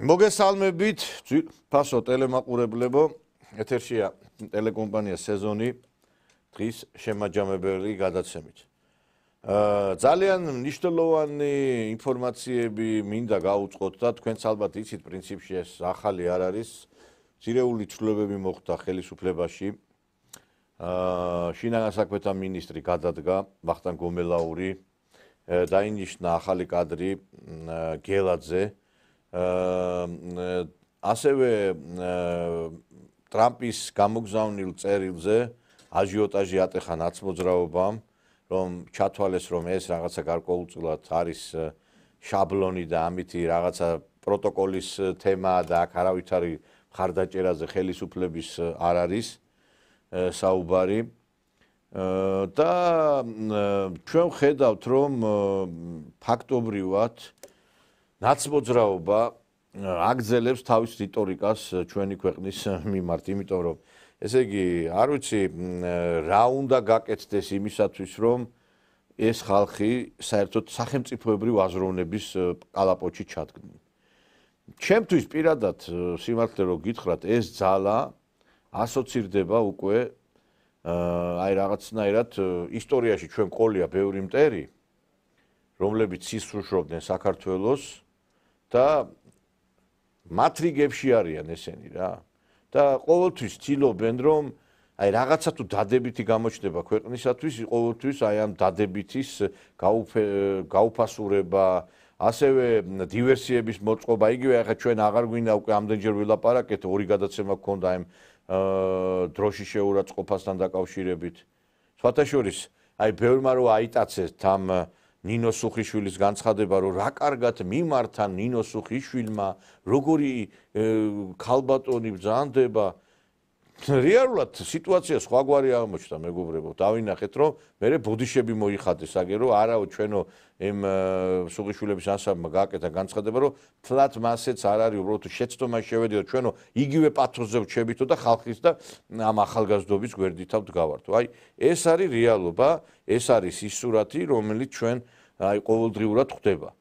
მოგესალმებით, ფასო ტელემაყურებლებო, ეთერშია ტელეკომპანია სეზონი დღის შემაჯამებელი გადაცემით. ძალიან მნიშვნელოვანი ინფორმაციები მინდა გავუწყოთ და თქვენც ალბათ იცით პრინციპში ეს ახალი არ არის. ძირეული ცვლილებები მოხდა ხელისუფლებაში. შინაგან საქმეთა მინისტრი გადადგა, ვახტანგ გომელაური, დაინიშნა ახალი კადრი გელაძე. ასევე ტრამპის გამოგზავნილ წერილზე აჟიოტაჟი ატეხა ნაცმოძრაობამ, რომ ჩათვალეს, რომ ეს რაღაცა გარკვეულწილად არის შაბლონი და ამითი რაღაცა პროტოკოლის თემაა და აქ არავითარი მხარდაჭერაზე ხელისუფლების არ არის საუბარი. და ჩვენ ვხედავთ, რომ ფაქტობრივად ნაცმოძრაობა აგრძელებს თავის რიტორიკას ჩვენი ქვეყნის მიმართ, იმიტომ რომ ესე იგი, არ ვიცი, რა უნდა გაკეთდეს იმისათვის, რომ ეს ხალხი საერთოდ სახელმწიფოებრივ აზროვნების კალაპოტში ჩადგნენ. ჩემთვის პირადად სიმართლე რომ გითხრათ, ეს ძალა ასოცირდება უკვე აი რაღაცნაირად ისტორიაში ჩვენ ყოლია ბევრი მტერი, რომლებიც სისრუშრობდნენ საქართველოს და მათ რიგებში არიან ესენი რა. და ყოველთვის ცდილობენ, რომ აი რაღაცა თუ დადებითი გამოჩნდება ქვეყნისათვის, ყოველთვის აი ამ დადებითის გაუფასურება, ასევე დივერსიების მოწყობა. იგივე ახლა ჩვენ აღარ გვინდა უკვე ამდენჯერ ვილაპარაკეთ, ორი გადაცემა გქონდა ამ დროშის შეურაცხყოფასთან დაკავშირებით. სხვათა შორის, აი ბევრმა რო აიტაცეს ამ ნინო სუხიშვილის განცხადება, რომ რა კარგად მიმართა ნინო სუხიშვილმა, როგორი ქალბატონი ბრძანდება. რეალურად სიტუაცია სხვაგვარი აღმოჩნდა, მეგობრებო. დავინახეთ, რომ მერე ბოდიშები მოიხადეს, აგერო არაო ჩვენო იმ სუხიშვილების ანსამბლმა გააკეთა განცხადება, რომ თლათ მასეც არ არის, უბრალოდ შეცდომაში შევედიო ჩვენო იგივე პათოსზე ვჩებითო და ხალხის და ამ ახალგაზრდობის გვერდითა ვდგავართო. აი, ეს არის რეალობა, ეს არის ის სურათი, რომელიც ჩვენ აი ყოველდღიურად ხდება.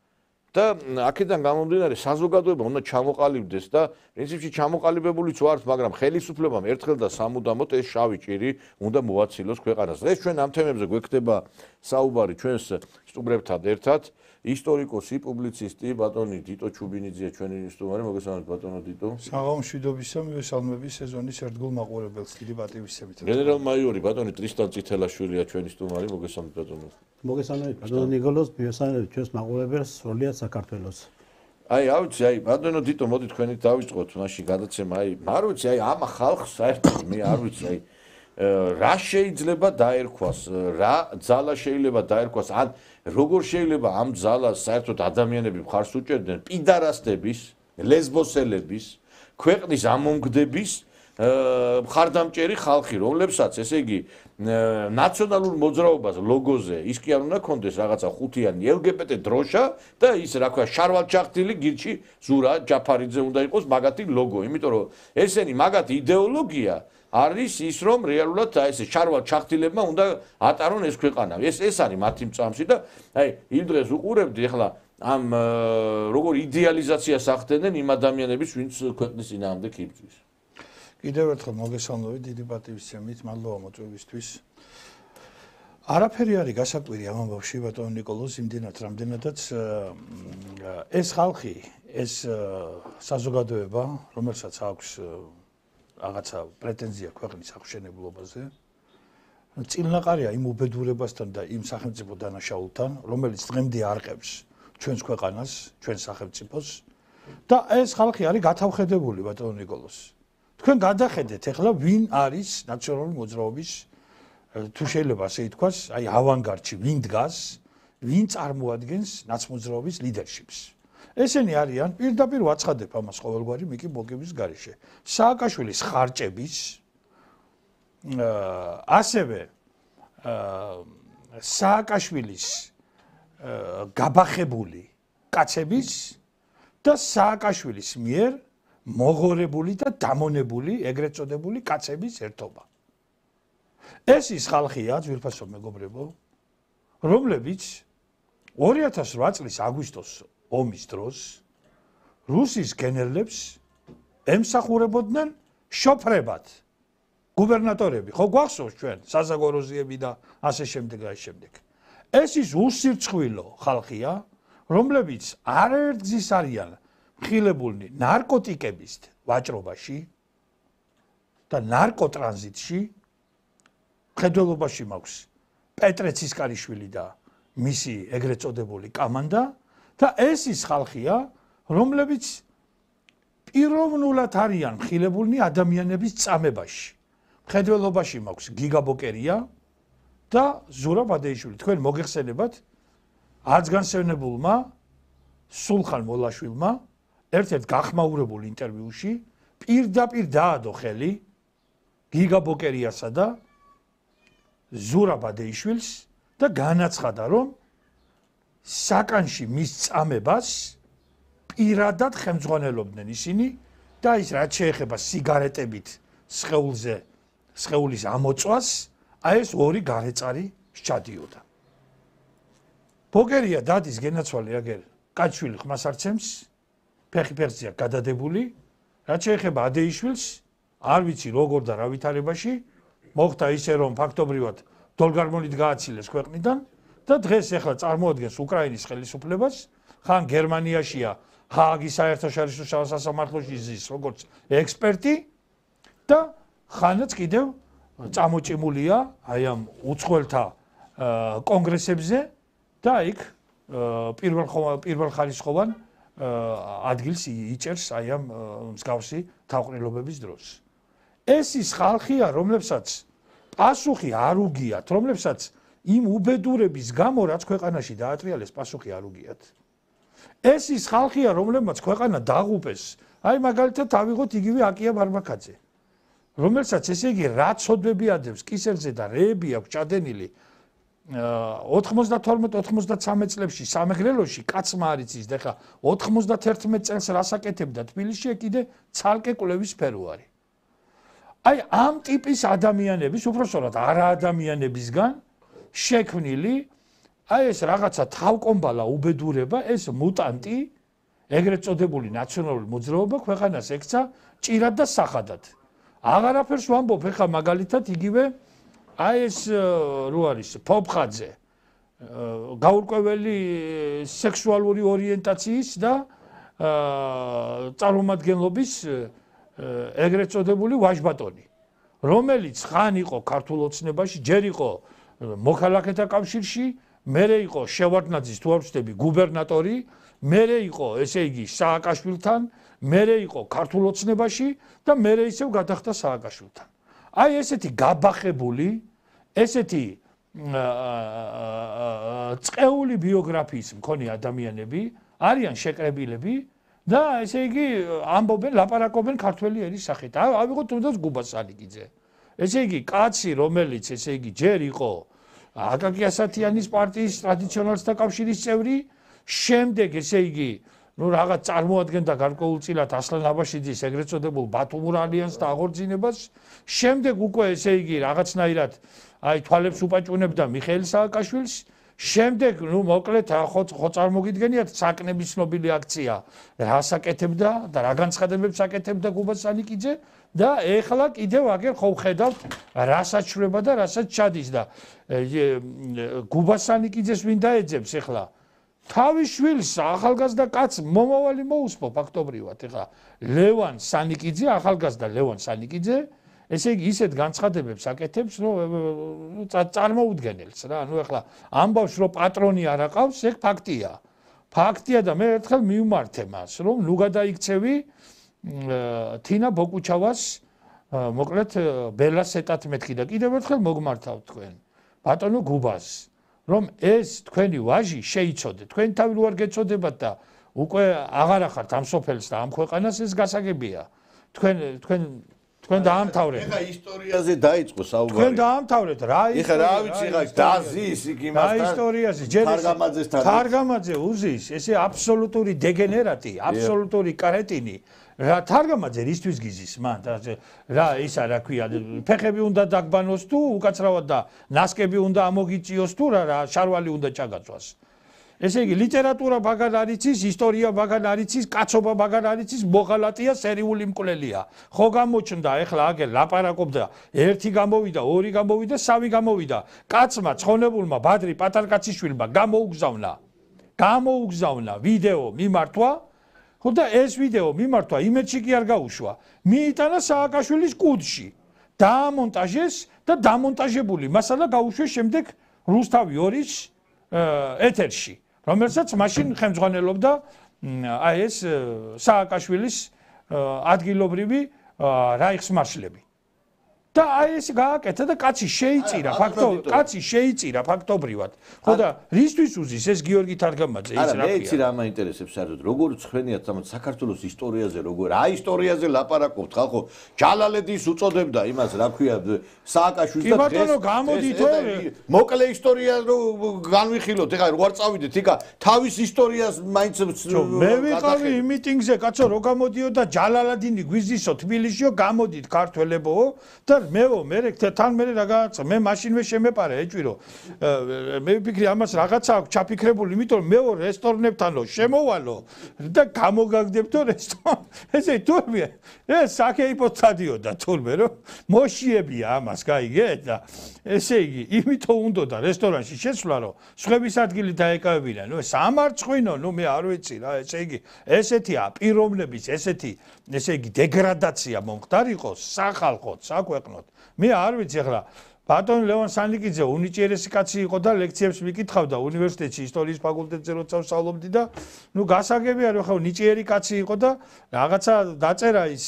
და აქედან გამომდინარე საზოგადოება უნდა ჩამოყალიბდეს და პრინციპში ჩამოყალიბებულიც ვართ, მაგრამ ხელისუფლებამ ერთხელ და სამუდამოდ ეს შავი ჭირი უნდა მოაცილოს ქვეყანას. ეს ჩვენ ამ თემებზე გვექნება საუბარი ჩვენს სტუმრებთან ერთად. ისტორიკოსი, პუბლიცისტი, ბატონი დიტო ჩუბინიძეა ჩვენი სტუმარი. მოგესალმებით ბატონო დიტო. საღამოშვიდობისა, მივესალმები სეზონის ერთგულ მაყურებელს, დიდი პატივისცემით. გენერალ-მაიორი ბატონი ტრისტან წითელაშვილია ჩვენი სტუმარი. მოგესალმებით ბატონო. მოგესალმებით ბატონო ნიკოლოზ, მივესალმებით ჩვენს მაყურებელს, სრულიად საქართველოს. აი, ავიცი, აი, ბატონო დიტო, მოდი თქვენით დავიწყოთ მაშინ გადაცემა. აი, არ ვიცი, აი, ამ ხალხს საერთოდ მე არ ვიცი, აი, რა შეიძლება დაერქვას, რა ძალა შეიძლება დაერქვას, ან როგორ შეიძლება ამ ძალას საერთოდ ადამიანები მხარს უჭერდნენ პიდარასტების, ლესბოსელების, ქვეყნის ამომგდების მხარდამჭერი ხალხი, რომლებსაც, ესე იგი, ნაციონალურ მოძრაობას ლოგოზე ის კი არ უნდა კონდეს რაღაცა ხუთიანი LGBT დროშა და ის რა ქვია შარვალ ჩახტილი გირჩი ზურა ჯაფარიძე უნდა იყოს მაგათი ლოგო, იმიტომ რომ ესენი მაგათი იდეოლოგია არის ის, რომ რეალურად ესე შარვალ ჩახტილებმა უნდა ატარონ ეს ქვეყანა. ეს არის მათი მწამსი და აი იმ დღეს უყურებდი ახლა ამ როგორ იდეალიზაციას ახდენენ იმ ადამიანების, ვინც ქვეყნის წინააღმდეგ იბრძვის. კიდევ ერთხელ მოგესალმებით, დიდი პატივისცემით, მადლობა მოწვევისთვის. არაფერი არის გასაკვირი ამ ამბავში, ბატონო ნიკოლოზ, იმდენად რამდენადაც ეს ხალხი, ეს საზოგადოება, რომელსაც აქვს რაღაცა პრეტენზია ქვეყნის აღშენებლობაზე, წილნაყარია იმ უბედურებასთან და იმ სახელმწიფო დანაშაულთან, რომელიც დღემდე არყევს ჩვენს ქვეყანას, ჩვენს სახელმწიფოს და ეს ხალხი არის გათავხედებული, ბატონო ნიკოლოზ. თქვენ გადახედეთ ახლა ვინ არის ნაციონალური მოძრაობის თუ შეიძლება ასე ითქვას, აი ავანგარდში ვინ დგას, ვინ წარმოადგენს ნაცმოძრაობის ლიდერშიპს. ესენი არიან პირდაპირ ვაცხადებ ამას ყოველგვარი მიკი ბოგების გარეშე. სააკაშვილის ხარჭების ასევე სააკაშვილის გაბახებული კაცების და სააკაშვილის მიერ მოღორებული და დამონებული ეგრეთ წოდებული კაცების ერთობა. ეს ის ხალხია, ძვირფასო მეგობრებო, რომლებიც 2008 წლის აგვისტოს ომის დროს რუსის გენერლებს ემსახურებოდნენ შოფრებად. გუბერნატორები, ხო გვახსოვს ჩვენ, საზაგოროზიები და ასე შემდეგ და ასე შემდეგ. ეს ის უსირცხვილო ხალხია, რომლებიც არაერთ გზის არიან მხილებულნი ნარკოტიკების ვაჭრობაში და ნარკოტრანზიტში. მხედველობაში მაქვს პეტრე ცისკარიშვილი და მისი ეგრეთ წოდებული კამანდა და ეს ის ხალხია, რომლებიც პიროვნულად არიან მხილებულნი ადამიანების წამებაში. მხედველობაში მაქვს გიგა ბოკერია და ზურაბ ადეიშვილი. თქვენ მოგეხსენებათ არცგანსევნებულმა სულხან მოლაშვილმა ერთ-ერთ გახმაურებულ ინტერვიუში პირდაპირ დაადო ხელი გიგა ბოკერიასა და ზურაბ ადეიშვილს და განაცხადა, რომ საკანში მის წამებას პირადად ხელმძღვანელობდნენ ისინი და ის რაც შეეხება სიგარეტებით სხეულის ამოწვას, აი ეს ორი გარეწარი სჩადიოდა. ბოკერია დადის გენაცვალე აგერ კაჩვილი ხმას არცემს, ფეხი ფეხზეა გადადებული, რაც შეეხება ადეიშვილს, არ ვიცი როგორ და რა ვითარებაში მოხდა ისე რომ ფაქტობრივად დოლგარმონით გააცილეს ქვეყნიდან და დღეს ახლა წარმოადგენს უკრაინის ხელისუფლებას, ხან გერმანიაშია ჰააგის საერთაშორისო სასამართლოში ზის როგორც ექსპერტი და ხანაც კიდევ წამოჭიმულია აი ამ უცხოელთა კონგრესებზე და იქ პირველხარისხოვან ადგილს იჭერს აი ამ მსგავსი თავყრილობების დროს. ეს ის ხალხია, რომლებსაც პასუხი არ უგიათ, რომლებსაც იმ უბედურების გამო რაც ქვეყანაში დაატრიალეს პასუხი არ უგიათ. ეს ის ხალხია, რომლებმაც ქვეყანა დაღუპეს, აი მაგალითად ავიღოთ იგივე აკია ბარბაკაძე, რომელსაც ესე იგი რა ცოდვები ადევს კისერზე და რეები აქვს ჩადენილი 92-93 წლებში სამეგრელოში კაცმა არ იცის და ხა 91 წელს რასაკეთებდა თბილისში კიდე ცალკე კვლევის სფერო არის. აი ამ ტიპის ადამიანების, უბრალოდ არა ადამიანებისგან შექმნილი, აი ეს რაღაცა თავკომბალა უბედურება, ეს მუტანტი, ეგრეთ წოდებული ნაციონალური მოძრაობა ქვეყანას ექცა ჭირად და სახადად. აღარაფერს ვამბობ, ეხლა მაგალითად იგივე აი ეს რო არის ფობხაძე, გაურკვეველი სექსუალური ორიენტაციის და წარმომადგენლობის ეგრეთ წოდებული ვაჟბატონი, რომელიც ხან იყო ქართულ ოცნებაში, ჯერ იყო მოქალაქეთა კავშირში, მერე იყო შევარდნაძის თუ არ ვცდები გუბერნატორი, მერე იყო ესე იგი სააკაშვილთან, მერე იყო ქართულ ოცნებაში და მერე ისევ გადახდა სააკაშვილთან. აი ესეთი გაბახებული, ესეთი წყეული ბიოგრაფიის მქონე ადამიანები არიან შეკრებილები და ესე იგი ამბობენ, ლაპარაკობენ ქართველი ერის სახით. ავიღოთ თუნდაც გუბა სალიკიძე. ესე იგი კაცი, რომელიც ესე იგი ჯერ იყო აკაკი ასათიანის პარტიის ტრადიციონალისტთა კავშირის წევრი, შემდეგ ესე იგი ნუ რაღაც წარმოადგენდა გარკვეულწილად ასლან აბაშიძის ეგრეთ წოდებულ ბათუმურ ალიანსს და აღორძინებას, შემდეგ უკვე ესე იგი რაღაცნაირად აი თვალებს უპაჭუნებდა მიხეილ სააკაშვილს, შემდეგ ნუ მოკლედ ხო წარმოგიდგენიათ საკნების ცნობილი აქცია რასაკეთებდა და რა განცხადებებს აკეთებდა გუბა სალიკიძე და ეხლა კიდევ აგერ ხო ვხედავთ რასაც შრება და რასაც ჩადის და გუბა სალიკიძეს ვინ დაეძებს ეხლა თავის შვილს ახალგაზრდა კაცს მომავალი მოусპო ფაქტობრივად ეხლა ლევან სანიკიძე ახალგაზრდა ლევან სანიკიძე ესე იგი ისეთ განცხადებებს აკეთებს რომ წარმოუდგენელს რა ნუ ეხლა ამბავს რომ პატრონი არ აყავს ეგ ფაქტია ფაქტია და მე ერთხელ მივმართე მას რომ ნუ გადაიქცევი თინა ბოკუჩავას მოკლედ ბელას ეტათ მეთქი და კიდევ ერთხელ მოგმართავ თქვენ ბატონო გუბას რომ ეს თქვენი ვაჟი შეიცოდეთ. თქვენ თავი რო არ გეცოდებათ და უკვე აღარ ახართ ამ სოფელს და ამ ქვეყანას, ეს გასაგებია. თქვენ დაამთავრეთ. ეხა ისტორიაზე დაიწყო საუბარი. თქვენ დაამთავრეთ რა ის? ეხა რა ვიცი რა დაზის იქ იმასთან. რა ისტორიაზე? ჯერ თარგამაძე უზის, ესე აბსოლუტური დეგენერატი, აბსოლუტური კარეტინი. რა თარგამაძე რისთვის გიზის მან? რა ისა რა ქვია, ფეხები უნდა დაგბანოს თუ უკაცრავად და ნასკები უნდა ამოგიწიოს თუ რა შარვალი უნდა ჩაგაწვას. ესე იგი ლიტერატურა მაგარ არ იცის, ისტორია მაგარ არ იცის, კაცობა მაგარ არ იცის, მოღალატეა, სერიული მკვლელია. ხო გამოჩნდა, ეხლა აგერ ლაპარაკობდა, ერთი გამოვიდა, ორი გამოვიდა, სამი გამოვიდა. კაცმა, ცხონებულმა, ბადრი პატარკაციშვილმა გამოუგზავნა ვიდეო მიმართვა, ხო და ეს ვიდეო მიმართვა იმედში კი არ გაუშვა. მიიტანა სააკაშვილის კუდში. დაამონტაჟეს და დამონტაჟებული მასალა გაუშვეს შემდეგ რუსთავი 2-ის ეთერში. რომელსაც მაშინ ხელმძღვანელობდა აი ეს სააკაშვილის ადგილობრივი რაიხსმარშლები. და აი ეს გააკეთა და კაცი შეიწირა ფაქტობრივად. ხო და რისთვის უზის ეს გიორგი თარგამაძე ის რა ქვია? არა, მეც რა მაინტერესებს საერთოდ, როგორ ცხენიათ საქართველოს ისტორიაზე, როგორ რა ისტორიაზე ლაპარაკობთ, ხალხო, ჯალალედის უწოდებდა იმას, რა ქვია, სააკაშვილს და ბატონო, გამოდით მოკლე ისტორია რო განვიხილოთ, ეხლა რო არ წავიდეთ, იქა თავის ისტორიას მაინც მე ვიყავი მიტინგზე, კაცო, რო გამოდიოდა ჯალალადინი გვიზისო თბილისშიო, გამოდით ქართველებო და მე თან მე რაღაცა მე მაშინვე შემეპარე ეჭვირო მე ვფიქრი ამას რაღაცა აქვს ჩაფიქრებული იმიტომ მე რესტორნებთანო შემოვალო და გამოგაგდებდო რესტორნ ესე თურმე ეს საკეიპო წადიოდა თურმე რომ მოშიებია ამას გაიგეთ და ესე იგი იმიტომ უნდოდა რესტორანში შესვლა რომ სხვების ადგილი დაეკავებინა ნუ სამარცხვინო ნუ მე არ ვიცი რა ესე იგი ესეთია პიროვნების ესეთი ესე იგი დეგრადაცია მომხდარიყო სახალხოდ საქვეყნოდ მე არ ვიცი ახლა ბატონ ლევან სანიკიძე უნიჭიერესი კაცი იყო და ლექციებს მიკითხავდა უნივერსიტეტში ისტორიის ფაკულტეტზე როცა ვსწავლობდი და ნუ გასაგებია რომ ხო ნიჭიერი კაცი იყო და რაღაცა დაწერა ის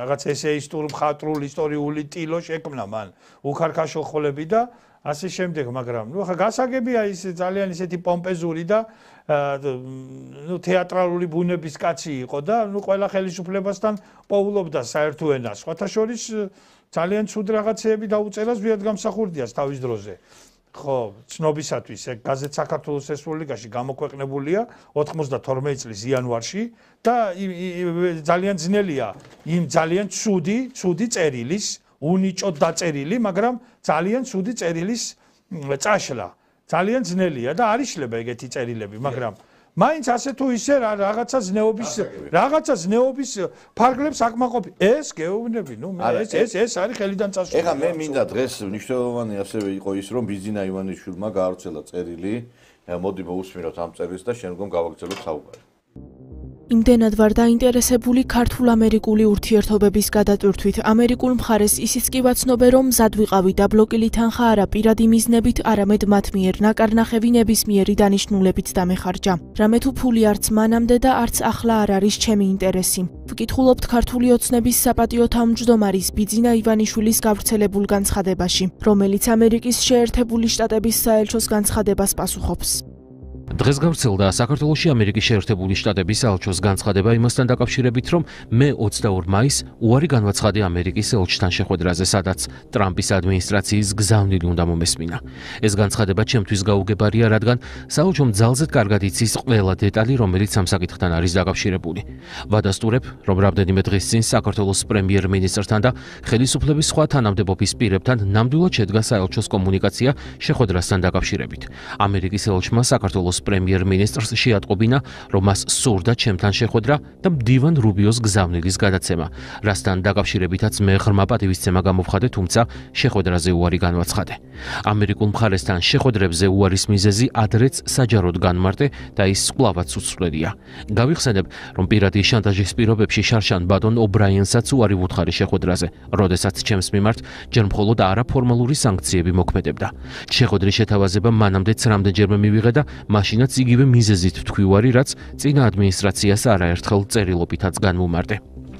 რაღაც ესეისტურ მხატვრულ ისტორიული ტილო შექმნა მან უხარქაშო ხოლები და ასე შემდეგ მაგრამ ნუ ხა გასაგებია ის ძალიან ისეთი პომპეზური და ნუ თეატრალური ბუნების კაცი იყო და ნუ ყველა ხელისუფლებასთან პოულობდა საერთო ენას სხვათა შორის ძალიან ცუდ რაღაცეები დაუწერა ზვიად გამსახურდიას თავის დროზე ხო ცნობისათვის ეგ გაზეთ საქართველოს რესპუბლიკაში გამოქვეყნებულია 92 წლის იანვარში და ძალიან ძნელია იმ ძალიან ცუდი წერილის უნიჭოდ დაწერილი მაგრამ ძალიან ცუდი წერილის წაშლა ძალიან ძნელია და არ იშლება ეგეთი წერილები მაგრამ მაინც ასე თუ ისე რაღაცა ზნეობის ფარგლებს აკმაყოფი ეს გეუბნები ნუ ეს არის ხელიდან წასული ეხლა მე მინდა დღეს მნიშვნელოვანი ასევე იყო ის რომ ბიზინა ივანიშვილმა გაავრცელა წერილი მოდი მოусმინოთ ამ წერილს და შემდგომ გავაგრძელოთ საუბარი იმდენად ვარ დაინტერესებული ქართულ-ამერიკული ურთიერთობების გადატვირთვით ამერიკულ მხარეს ისიც კი ვაცნობე რომ მზად ვიყავი და ბლოკილი თანხა არა პირადი მიზნებით არამედ მათ მიერ ნაკარნახევი ნებისმიერი დანიშნულებით დამეხარჯა რამე თუ ფული არც მანამდე და არც ახლა არ არის ჩემი ინტერესი ვკითხულობთ ქართული ოცნების საპატიო თავმჯდომარის ბიძინა ივანიშვილის გავრცელებულ განცხადებაში რომელიც ამერიკის შეერთებული შტატების საელჩოს განცხადებას პასუხობს დღეს გავრცელდა საქართველოში ამერიკის შეერთებული შტატების საელჩოს განცხადება იმასთან დაკავშირებით, რომ მე 22 მაისს უარი განვაცხადე ამერიკის ელჩთან შეხვედრაზე, სადაც ტრამპის ადმინისტრაციის გზავნილი უნდა მომესმინა. ეს განცხადება ჩემთვის გაუგებარია, რადგან საელჩომ ძალზედ კარგად იცის ყველა დეტალი, რომელიც ამ საკითხთან არის დაკავშირებული. ვადასტურებ, რომ რამდენიმე დღის წინ საქართველოს პრემიერ-მინისტრთან და ხელისუფლების სხვა თანამდებობის პირებთან ნამდვილად შედგა საელჩოს კომუნიკაცია შეხვედრასთან დაკავშირებით. ამერიკის ელჩმა საქართველოს პრემიერ-მინისტრს შეატყობინა, რომ მას სურდა ჩემთან შეხვედრა და მდივან რუბიოს გზავნილის გადაცემა, რასთან დაკავშირებითაც მე ღრმა პატივისცემა გამოვხადე, თუმცა შეხვედრაზე უარი განვაცხადე. ამერიკულ მხარესთან შეხვედრებზე უარის მიზეზი ადრეც საჯაროდ განმარტე და ის კვლავაც უცვლელია. გავიხსენებ, რომ პირადი შანტაჟის პირობებში შარშან ბატონ ობრაიანსაც უარი ვუთხარი შეხვედრაზე, როდესაც ჩემს მიმართ ჯერ მხოლოდ არაფორმალური სანქციები მოქმედებდა. შეხვედრის შეთავაზება მანამდეც რამდენჯერმე მივიღე და მაშინაც იგივე მიზეზით ვთქვი უარი, რაც წინა ადმინისტრაციას არაერთხელ წერილობითაც განმომარტე.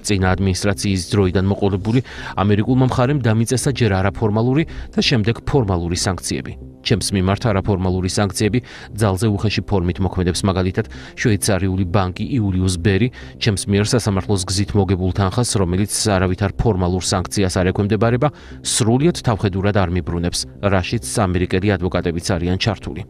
წინა ადმინისტრაციის დროიდან მოყოლებული ამერიკულმა მხარემ დამიწესა ჯერ არაფორმალური და შემდეგ ფორმალური სანქციები. ჩემს მიმართ არაფორმალური სანქციები ძალზე უხეში ფორმით მოქმედებს, მაგალითად შვეიცარიული ბანკი იულიუს ბერი ჩემს მიერ სასამართლოს გზით მოგებულ თანხას, რომელიც არავითარ ფორმალურ სანქციას არ ექვემდებარება, სრულიად თავხედურად არ მიბრუნებს, რაშიც ამერიკელი ადვოკატებიც არიან ჩართული.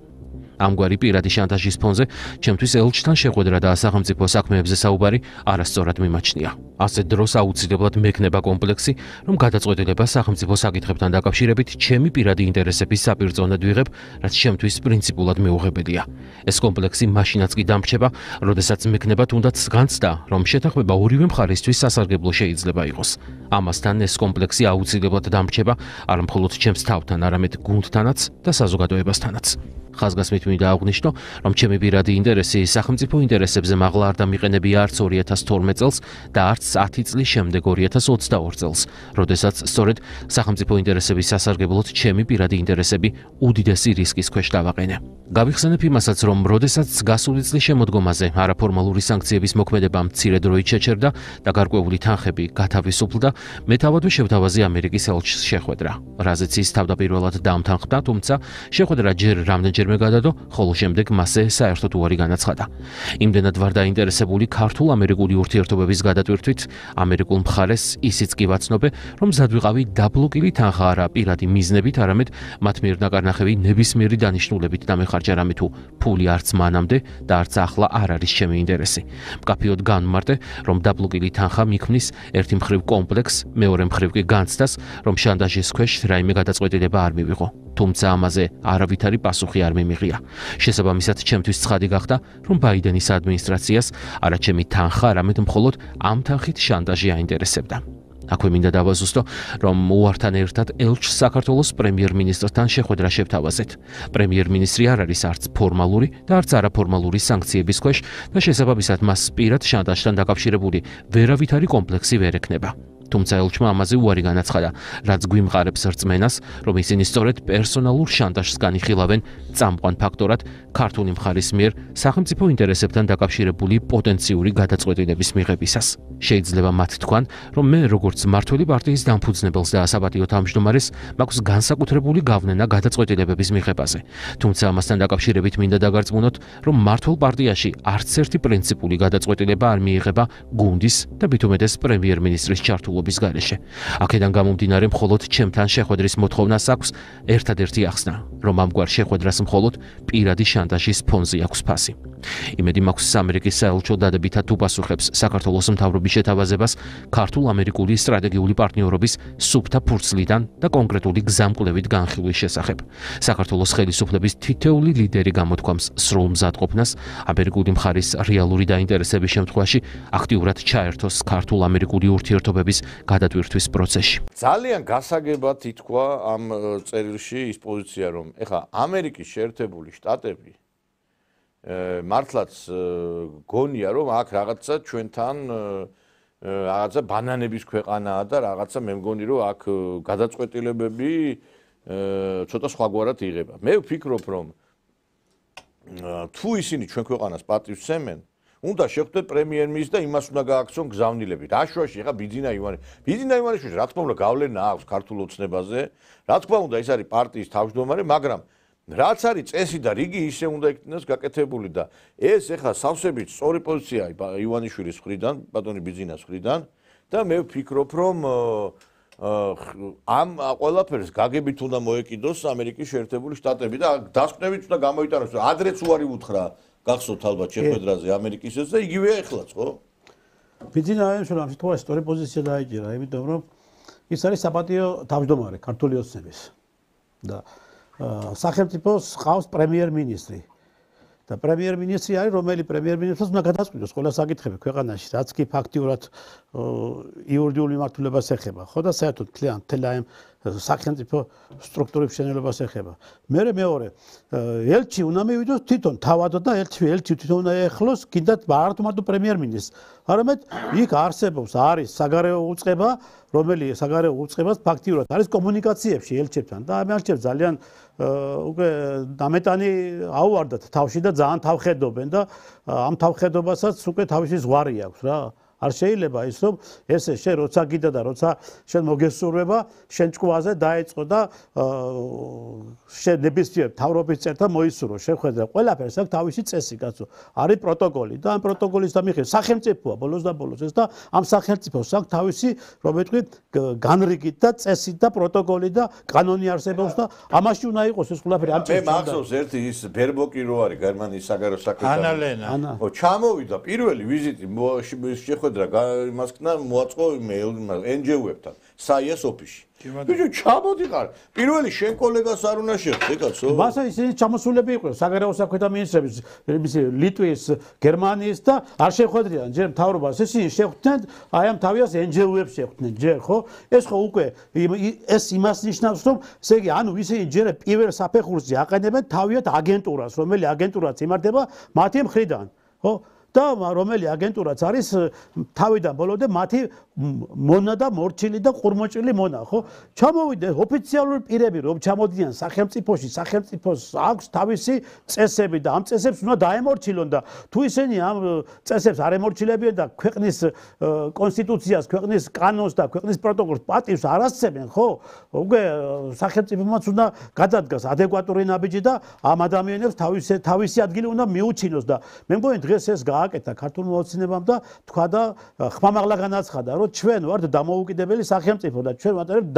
ამგვარი პირადი შანტაჟის ფონზე ჩემთვის ელჩთან შეხვედრა და სახელმწიფო საქმეებზე საუბარი არასწორად მიმაჩნია. ასე დროს აუცილებლად მექნება კომპლექსი, რომ გადაწყვეტილება სახელმწიფო საკითხებთან დაკავშირებით ჩემი პირადი ინტერესების საპირწონედ ვიღებ, რაც ჩემთვის პრინციპულად მეუღებელია. ეს კომპლექსი მაშინაც კი დამრჩება, როდესაც მექნება თუნდაც განცდა, რომ შეთანხმება ორივე მხარისთვის სასარგებლო შეიძლება იყოს. ამასთან ეს კომპლექსი აუცილებლად დამრჩება არა მხოლოდ ჩემს თავთან, არამედ გუნდთანაც და საზოგადოებასთანაც. ხაზგასმით მინდა აღვნიშნო, რომ ჩემი პირადი ინტერესი სახელმწიფო ინტერესებზე მაღლა არ დამიყენებია არც 2012 წელს და არც 10 წლის შემდეგ 2022 წელს, როდესაც სწორედ სახელმწიფო ინტერესების სასარგებლოდ ჩემი პირადი ინტერესები უდიდესი რისკის ქვეშ დავაყენე. გავიხსენებ იმასაც, რომ როდესაც გასული წლის შემოდგომაზე არაფორმალური სანქციების მოქმედება მცირე დროით შეჩერდა და გარკვეული თანხები გათავისუფლდა, მე თავადვე შევთავაზე ამერიკის ელჩს შეხვედრა, რაზეც ის თავდაპირველად დამთანხმდა, თუმცა შეხვედრა ჯერ რამდენჯერმე გადადო, ხოლო შემდეგ მასზე საერთოდ უარი განაცხადა. იმდენად ვარ დაინტერესებული ქართულ-ამერიკული ურთიერთობების გადატვირთვით, ამერიკულ მხარეს ისიც კი ვაცნობე, რომ მზად ვიყავი დაბლოკილი თანხა არა პირადი მიზნებით, არამედ მათ მიერ ნაკარნახევი ნებისმიერი დანიშნულებით დამეხარჯა, რამე თუ ფული არც მანამდე და არც ახლა არ არის ჩემი ინტერესი. მკაფიოდ განვმარტე, რომ დაბლოკილი თანხა მიქმნის ერთი მხრივ კომპლექსს, მეორე მხრივ კი განცდას, რომ შანტაჟის ქვეშ რაიმე გადაწყვეტილება არ მივიღო. თუმცა ამაზე არავითარი პასუხი არ მიმიღია. შესაბამისად, ჩემთვის ცხადი გახდა, რომ ბაიდენის ადმინისტრაციას არა ჩემი თანხა, არამედ მხოლოდ ამ თანხით შანტაჟი აინტერესებდა. აქვე მინდა დავაზუსტო, რომ უართან ერთად ელჩს საქართველოს პრემიერ-მინისტრთან შეხვედრა შევთავაზეთ. პრემიერ-მინისტრი არ არის არც ფორმალური და არც არაფორმალური სანქციების ქვეშ და შესაბამისად მას პირად შანტაჟთან დაკავშირებული ვერავითარი კომპლექსი ვერ ექნება. თუმცა ელჩმა ამაზე უარი განაცხადა, რაც გვიმყარებს რწმენას, რომ ისინი სწორედ პერსონალურ შანტაჟს განიხილავენ წამყვან ფაქტორად ქართული მხარის მიერ სახელმწიფო ინტერესებთან დაკავშირებული პოტენციური გადაწყვეტილების მიღებისას. შეიძლება მათ თქვან, რომ მე როგორც მმართველი პარტიის დამფუძნებელს და საპატიო თავმჯდომარეს მაქვს განსაკუთრებული გავლენა გადაწყვეტილებების მიღებაზე. თუმცა ამასთან დაკავშირებით მინდა დაგარწმუნოთ, რომ მმართველ პარტიაში არც ერთი პრინციპული გადაწყვეტილება არ მიიღება გუნდის და მით უმეტეს პრემიერ-მინისტრის ჩართულობის გარეშე. აქედან გამომდინარე, მხოლოდ ჩემთან შეხვედრის მოთხოვნას აქვს ერთადერთი ახსნა, რომ ამგვარ შეხვედრას მხოლოდ პირადი შანტაჟის ფონზე აქვს ფასი. იმედი მაქვს ამერიკის საელჩო დადებითად უპასუხებს საქართველოს მთავრობის შეთავაზებას ქართულ-ამერიკული სტრატეგიული პარტნიორობის სუფთა ფურცლიდან და კონკრეტული გზამკვლევით განხილვის შესახებ. საქართველოს ხელისუფლების თითოეული ლიდერი გამოთქვამს სრულ მზადყოფნას ამერიკული მხარის რეალური დაინტერესების შემთხვევაში აქტიურად ჩაერთოს ქართულ-ამერიკული ურთიერთობების გადატვირთვის პროცესში. ძალიან გასაგებად ითქვა ამ წერილში ის პოზიცია, რომ ეხლა ამერიკის შეერთებული შტატები მართლაც გონია, რომ აქ რაღაცა ჩვენთან რაღაცა ბანანების ქვეყანაა და რაღაცა მე მგონი, რომ აქ გადაწყვეტილებები ცოტა სხვაგვარად იღება. მე ვფიქრობ, რომ თუ ისინი ჩვენ ქვეყანას პატივს სცემენ, უნდა შეხვდეთ პრემიერ-მინისტრს და იმას უნდა გააქცონ გზავნილები. რაშუაში ეხა ბიძინა ივანიშვილი, რა თქმა უნდა, გავლენა აქვს ქართულ ოცნებაზე, რა თქმა უნდა, ის არის პარტიის თავმჯდომარე, მაგრამ რაც არის წესი და რიგი ისე უნდა იქნას გაკეთებული და ეს ეხლა სავსებით სწორი პოზიციაა ივანიშვილის მხრიდან, ბატონი ბიძინას მხრიდან და მე ვფიქრობ, რომ ამ ყველაფერს გაგებით უნდა მოეკიდოს ამერიკის შეერთებული შტატები და დასკვნებით უნდა გამოიტანოს, ადრეც უარი უთხრა გახსოვთ ალბათ შეხვედრაზე ამერიკისას და იგივეა ეხლაც, ხო? ბიძინა ივანიშვილი ამ შემთხვევაში სწორი პოზიცია დაიჭირა, იმიტომ რომ ის არის საპატიო თავმჯდომარე ქართული ოცნების და სახელმწიფოს ყავს პრემიერ-მინისტრი და პრემიერ-მინისტრი არის, რომელი პრემიერ-მინისტრს უნდა გადაწყვიტოს ყველა საკითხები ქვეყანაში, რაც კი ფაქტიურად იურიდიულ მიმართულებას ეხება, ხო და საერთოდ მთელ ამ სახელმწიფო სტრუქტურების შენელებას ეხება. მეორე, ელჩი უნდა მივიდოს თვითონ თავადად და ელჩი თვითონ უნდა ეხლოს, კიდათ არა მარტო პრემიერ-მინისტრს, არამედ იქ არსებობს არის საგარეო უწყება, რომელიც საგარეო უწყებას ფაქტიურად არის კომუნიკაციებში ელჩებთან და ამ ელჩებს ძალიან უკვე დამეტანი აუვარდათ თავში და ძალიან თავხედობენ და ამ თავხედობასაც უკვე თავისი ზღვარი აქვს რა. არ შეიძლება ის რომ ესე შენ როცა გიდა და როცა შენ მოგესურვება შენ ჭკუაზე დაეწყო და შენ ნებისმიერ თავრობის წერთან მოისურვო შეხვედრა ყველაფერს აქვს თავისი წესი კაცო არის პროტოკოლი და ამ პროტოკოლის დამიხე სახელმწიფოა ბოლოს და ბოლოს ეს და ამ სახელმწიფოს აქვს თავისი რომ ვეთქვი განრიგით და წესით და პროტოკოლი და კანონი არსებობს და ამაში უნდა იყოს ეს ყველაფერი ამ მე მახსოვს ერთი ის ბერბოკი რო არის გერმანიის საგარეო საქმეთა ანალენა ჩამოვიდა პირველი ვიზიტი შეხვედრა იმასკნა მოაწყო NGO-ებთან საიას ოფისში ბიჭო ჩამოდიყარ პირველი შენ კოლეგას არ უნდა შეხვდე კაცო მასა ისინი ჩამოსულები იყვნენ საგარეო საქმეთა მინისტრების მისი ლიტვის გერმანიის და არ შეხვედრიან ჯერ მთავრობას ისინი შეხვდნენ აი ამ თავიას NGO-ებს შეხვდნენ ჯერ ხო ეს ხო უკვე ეს იმას ნიშნავს რომ ესე იგი ანუ ისინი ჯერ პირველ საფეხურზე აყენებენ თავიათ აგენტურას რომელი აგენტურაც იმართება მათი მხრიდან ხო და რომელი აგენტურაც არის თავიდან ბოლომდე მათი მონა და მორჩილი და ყურმოჭილი მონა ხო ჩამოვიდნენ ოფიციალური პირები რომ ჩამოდიან სახელმწიფოში სახელმწიფოს აქვს თავისი წესები და ამ წესებს უნდა დაემორჩილონ და თუ ისინი ამ წესებს არ ემორჩილებიან და ქვეყნის კონსტიტუციას ქვეყნის კანონს და ქვეყნის პროტოკოლს პატივს არ ასწევენ ხო უკვე სახელმწიფომაც უნდა გადადგას ადეკვატური ნაბიჯი და ამ ადამიანებს თავისი ადგილი უნდა მიუჩინოს და მე მგონი დღეს ეს გააკეთა ქართულმა ოცნებამ და თქვა და ხმამაღლა განაცხადა რომ ჩვენ ვართ დამოუკიდებელი სახელმწიფო და ჩვენ ვატარებთ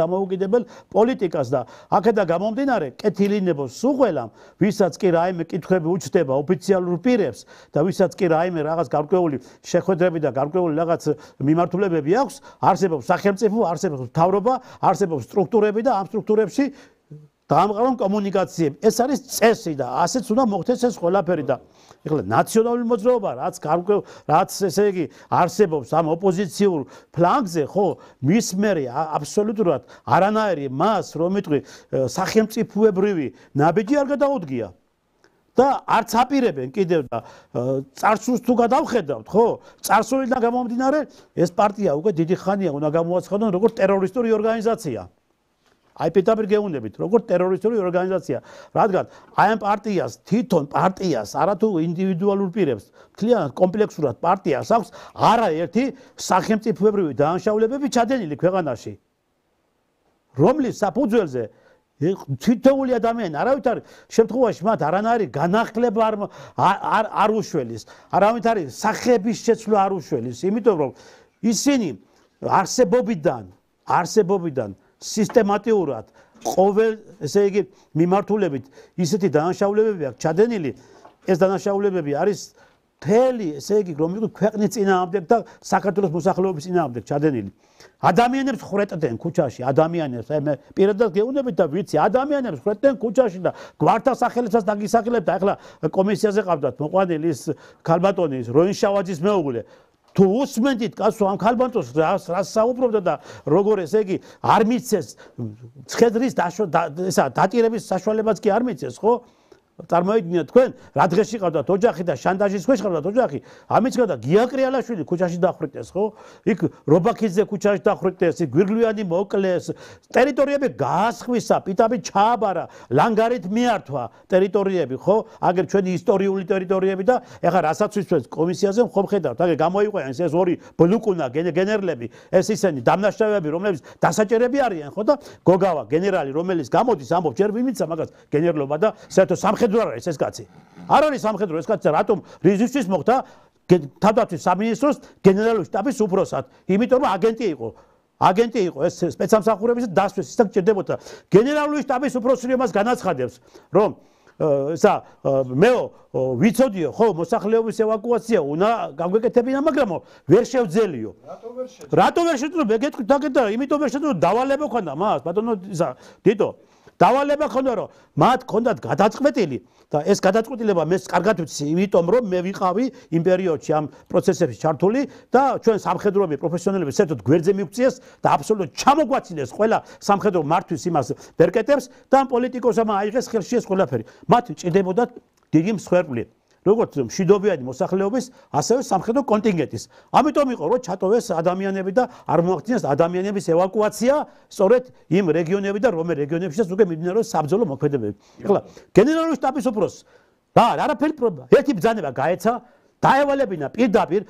დამოუკიდებელ პოლიტიკას და აქედან გამომდინარე კეთილინებოს სუღველამ ვისაც კი რაიმე კითხვები უჩნდება ოფიციალურ პირებს და ვისაც კი რაიმე რაღაც გარკვეული შეხვედრები და გარკვეული რაღაც მიმართულებები აქვს არსებობს სახელმწიფო არსებობს მთავრობა არსებობს სტრუქტურები და ამ სტრუქტურებში დაამყარონ კომუნიკაციები ეს არის წესი და ასეც უნდა მოხდეს ეს ყველაფერი და ეხლა ნაციონალური მოძრაობა რაც ესე იგი არსებობს ამ ოპოზიციურ ფლანგზე ხო მის მერე აბსოლუტურად არანაირი მას რომ იტყვი სახელმწიფოებრივი ნაბიჯი არ გადაუდგია და არც აპირებენ კიდევ და წარსულს თუ გადავხედავთ ხო წარსულიდან გამომდინარე ეს პარტია უკვე დიდი ხანია უნდა გამოაცხადონ როგორც ტერორისტული ორგანიზაცია აი პირდაპირ გეუბნებით როგორც ტერორისტული ორგანიზაცია რადგან აი ამ პარტიას თვითონ პარტიას არათუ ინდივიდუალურ პირებს მთლიანად კომპლექსურად პარტიას აქვს არაერთი სახელმწიფოებრივი დანაშაულებები ჩადენილი ქვეყანაში რომლის საფუძველზე თითოეული ადამიანი არავითარ შემთხვევაში მათ არანაირი განახლება არ უშველის არავითარი სახეების შეცვლა არ უშველის იმიტომ რომ ისინი არსებობიდან სისტემატიურად ყოველ ესე იგი მიმართულებით ისეთი დანაშაულებები აქვს ჩადენილი ეს დანაშაულებები არის მთელი ესე იგი რომ ვიყო ქვეყნის წინააღმდეგ და საქართველოს მოსახლეობის წინააღმდეგ ჩადენილი ადამიანებს ხრეტდნენ ქუჩაში ადამიანებს აი მე პირადად გეუბნებით და ვიცი ადამიანებს ხრეტდნენ ქუჩაში და გვართა სახელებსაც დაგისახელებთ ახლა კომისიაზე ყავდათ მოყვანილი ის ქალბატონი როინშავაძის მეუღლე თუ უსმენდით კაცო ამ ქალბატონს რას საუბრობდა და როგორ ესე იგი არ მიცეს ცხედრის ესა დატირების საშუალებაც კი არ მიცეს ხო წარმოიდგინეთ თქვენ რა დღეში ყავდათ ოჯახი და შანტაჟის ქვეშ ყავდათ ოჯახი ამის გარდა გიაკრიალიშვილი ქუჩაში დახვრიტეს ხო იქ რობაქიძე ქუჩაში დახვრიტეს იქ გვირგვიანი მოკლეს ტერიტორიები გაასხვისა პიტაბი ჩააბარა ლანგარით მიართვა ტერიტორიები ხო აგერ ჩვენი ისტორიული ტერიტორიები და ეხლა რასაც ვისვენს კომისიაზე ხომ ხედავთ აგერ გამოიყვანეს ეს ორი ბლუკუნა გენერლები ეს ისინი დამნაშავეები რომლებიც დასაჭერები არიან ხო და გოგავა გენერალი რომელიც გამოდის ამბობს ჯერ ვინიცა მაგას გენერლობა და საერთოდ სამხედრო არ არის ეს კაცი არ არის სამხედრო ეს კაცი რატომ რიზისთვის მოხდა თავდაცვის სამინისტროს გენერალური შტაბის უფროსად იმიტომ რომ აგენტი იყო ეს სპეცსამსახურების დასვეს ის გჭირდებოდა გენერალური შტაბის უფროსი მას განაცხადებს რომ ესა მეო ვიცოდიო ხო მოსახლეობის ევაკუაცია უნდა გაგვეკეთებინა მაგრამ ვერ შევძელიო რატო ვერ შევძლიო მეგეთქვით დაგედა იმიტომ ვერ შევძლიო დავალება ქონდა მას ბატონო ისა დიდო დავალება ქონდა რომ მათ ქონდათ გადაწყვეტილი და ეს გადაწყვეტილება მე კარგად ვიცი იმიტომ რომ მე ვიყავი იმ პერიოდში ამ პროცესებში ჩართული და ჩვენ სამხედროები პროფესიონალები საერთოდ გვერდზე მივწიეს და აბსოლუტურად ჩამოგვაცინეს ყველა სამხედრო მართვის იმას ბერკეტებს და ამ პოლიტიკოსებმა აიღეს ხელში ეს ყველაფერი მათ ჭირდებოდათ დიდი მსხვერპლი როგორც მშვიდობიანი მოსახლეობის ასევე სამხედრო კონტინგენტის ამიტომ იყო რომ ჩატოვეს ადამიანები და არ მოახდინეს ადამიანების ევაკუაცია სწორედ იმ რეგიონები და რომელ რეგიონებშიც უკვე მიმდინარეობს საბრძოლო მოქმედებები ეხლა გენერალური შტაბის უფროსს და არაფერი პრობლემა ერთი ბრძანება გაეცა დაევალებინა პირდაპირ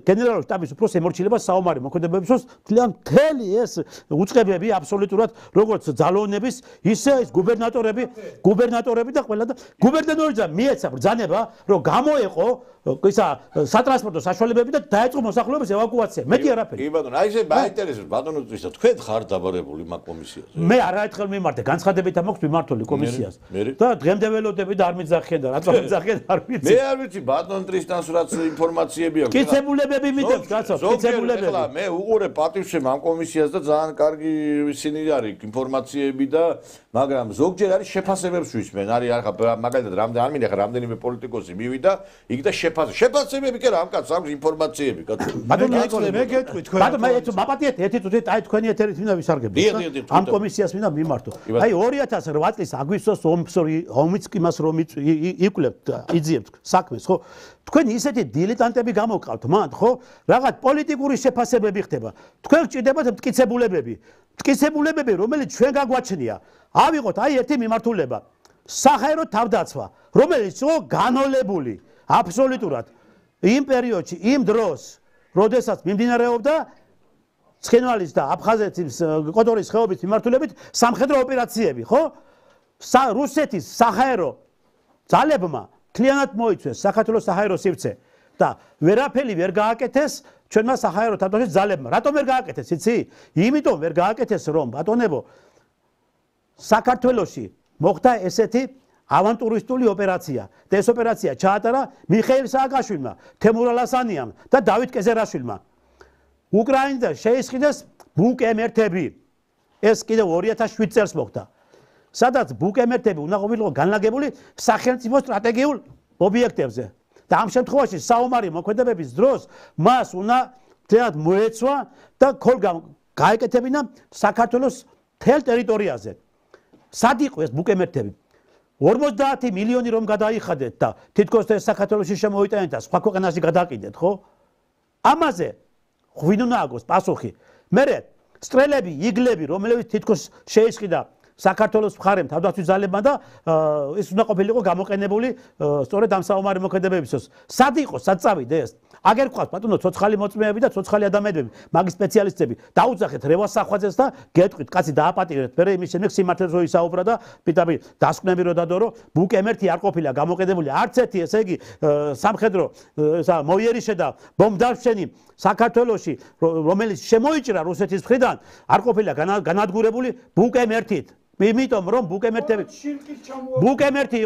გენერალური შტაბის უფროს ემორჩილებას საომარი მოქმედებებისთვის მთელი ეს უწყებები აბსოლუტურად როგორც ძალოვნების ისე ის გუბერნატორები და ყველა და გუბერნატორებმა მიეცა ბრძანება რომ გამოეყო ისა სატრანსპორტო საშუალებები და დაეწყო მოსახლეობის ევაკუაცია მეტი არაფერი კი ბატონო აი ესე მაინტერესებს ბატონოთვისა თქვენ ხარ დაბარებული მაგ კომისიაზე მე არაერთხელ მიმართა განცხადებითა მაქვს მიმართული კომისიას და დღემდეველოდები და არ მიძახიან და რატომ მიძახიან არ ვიცი მე არ ვიცი ბატონ ტრისტანს რაც ინფორმაციები აქვს კიცებულებები მიდევს კაცო კიცებულებები ეხლა მე უყურებ პატივშემ ამ კომისიას და ძალიან კარგი ისინი არის ინფორმაციები და მაგრამ ზოგჯერ არის შეფასებებს ვისმენ არის ახლა მაგალითად რამდენი არ მინახა რამდენიმე პოლიტიკოსი მივიდა იქ და შეფასებები კი რა ამ კაცს აქვს ინფორმაციები კაცო ბატონო მე გეტყვი თქვენ ბატონო მე მაპატიეთ ერთი წუთით აი თქვენი ეთერით მინდა ვისარგებლო ამ კომისიას მინდა მიმართო აი 2008 წლის აგვისტოს ომიც იმას რომ იკვლევთ იძიებთ საქმეს ხო თქვენ ისეთი დილეტანტები გამოვყავთ მანდ ხო რაღაც პოლიტიკური შეფასებები ხდება თქვენ გჭირდებათ მტკიცებულებები რომელიც ჩვენ გაგვაჩნია ავიღოთ აი ერთი მიმართულება საჰაერო თავდაცვა რომელიც იყო განოლებული აბსოლუტურად იმ პერიოდში იმ დროს როდესაც მიმდინარეობდა ცხინვალის და აფხაზეთის კოდორის ხეობის მიმართულებით სამხედრო ოპერაციები ხო რუსეთის საჰაერო ძალებმა მთლიანად მოიცვეს საქართველოს საჰაერო სივრცე და ვერაფერი ვერ გააკეთეს ჩვენმა საჰაერო თავდაცვის ძალებმა რატომ ვერ გააკეთეს იცი იმიტომ ვერ გააკეთეს რომ ბატონებო საქართველოში მოხდა ესეთი ავანტურისტული ოპერაცია და ეს ოპერაცია ჩაატარა მიხეილ სააკაშვილმა, თემურ ალასანიამ და დავით კეზერაშვილმა. უკრაინიდან შეისყიდეს ბუკ-ემერთები. ეს კიდევ 2007 წელს მოხდა. სადაც ბუკ-ემერთები უნდა ყოფილიყო განლაგებული სახელმწიფო სტრატეგიულ ობიექტებზე. და ამ შემთხვევაში საომარი მოქმედებების დროს მას უნდა თეატ მოეცვა და გაეკეთებინა საქართველოს მთელ ტერიტორიაზე. სად იყო ეს ბუკ-ემერთები? 50 მილიონი რომ გადაიხადეთ და თითქოს ეს საქართველოში შემოიტანეთ და სხვა ქვეყანაში გადაყიდეთ, ხო? ამაზე ღვინ უნდა აგოს პასუხი. მერე სტრელები, იგლები, რომლებიც თითქოს შეისყიდა საქართველოს მხარემ თავდაცვის ძალებმა და ეს უნდა ყოფილიყო გამოყენებული სწორედ ამ საომარი მოქმედებებისთვის. სად იყო, სად წავიდა ეს? აგერ ყავს ბატონო ცოცხალი მოწმეები და ცოცხალი ადამიანები, მაგის სპეციალისტები. დაუძახეთ რევას სახვაძეს და გეტყვით, კაცი დააპატირეთ, მერე იმის შემდეგ სიმართლეს რო ისაუბრა და პირდაპირ დასკვნები რო დადო, რომ ბუკ-ემერთი არ ყოფილა გამოყენებული არც ერთი, ესე იგი სამხედრო მოიერიშე და ბომბდარჩენი საქართველოში, რომელიც შემოიჭრა რუსეთის მხრიდან, არ ყოფილა განადგურებული ბუკ-ემერთით. იმიტომ რომ ბუკ-ემერთი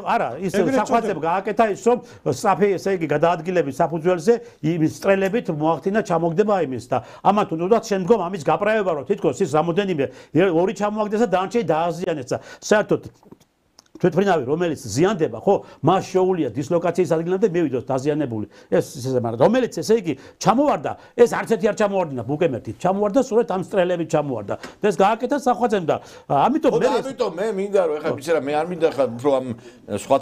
არა ის სახვაძემ გააკეთა ის რომ საფი ესე იგი გადაადგილების საფუძველზე იმის სტრელებით მოახდინა ჩამოგდება იმის და ამათ უნდათ შემდგომ ამის გაპრაება რომ თითქოს ის რამოდენიმე ორი ჩამოაგდეს და დანარჩენი დააზიანეს და საერთოდ თვითმფრინავი რომელიც ზიანდება ხო მას შეუულია დისლოკაციის ადგილამდე მივიდოს დაზიანებული ეს მაგრამ რომელიც ესე იგი ჩამოვარდა ეს არც ერთი არ ჩამოვარდნა ბუკ-ემერთით ჩამოვარდა სწორედ ამ სტრელებით ჩამოვარდა და ეს გააკეთა სახვაძემ და ამიტომ მე მინდა რომ ეხლა ბიჭერა მე არ მინდა ხა უფრო ამ სხვა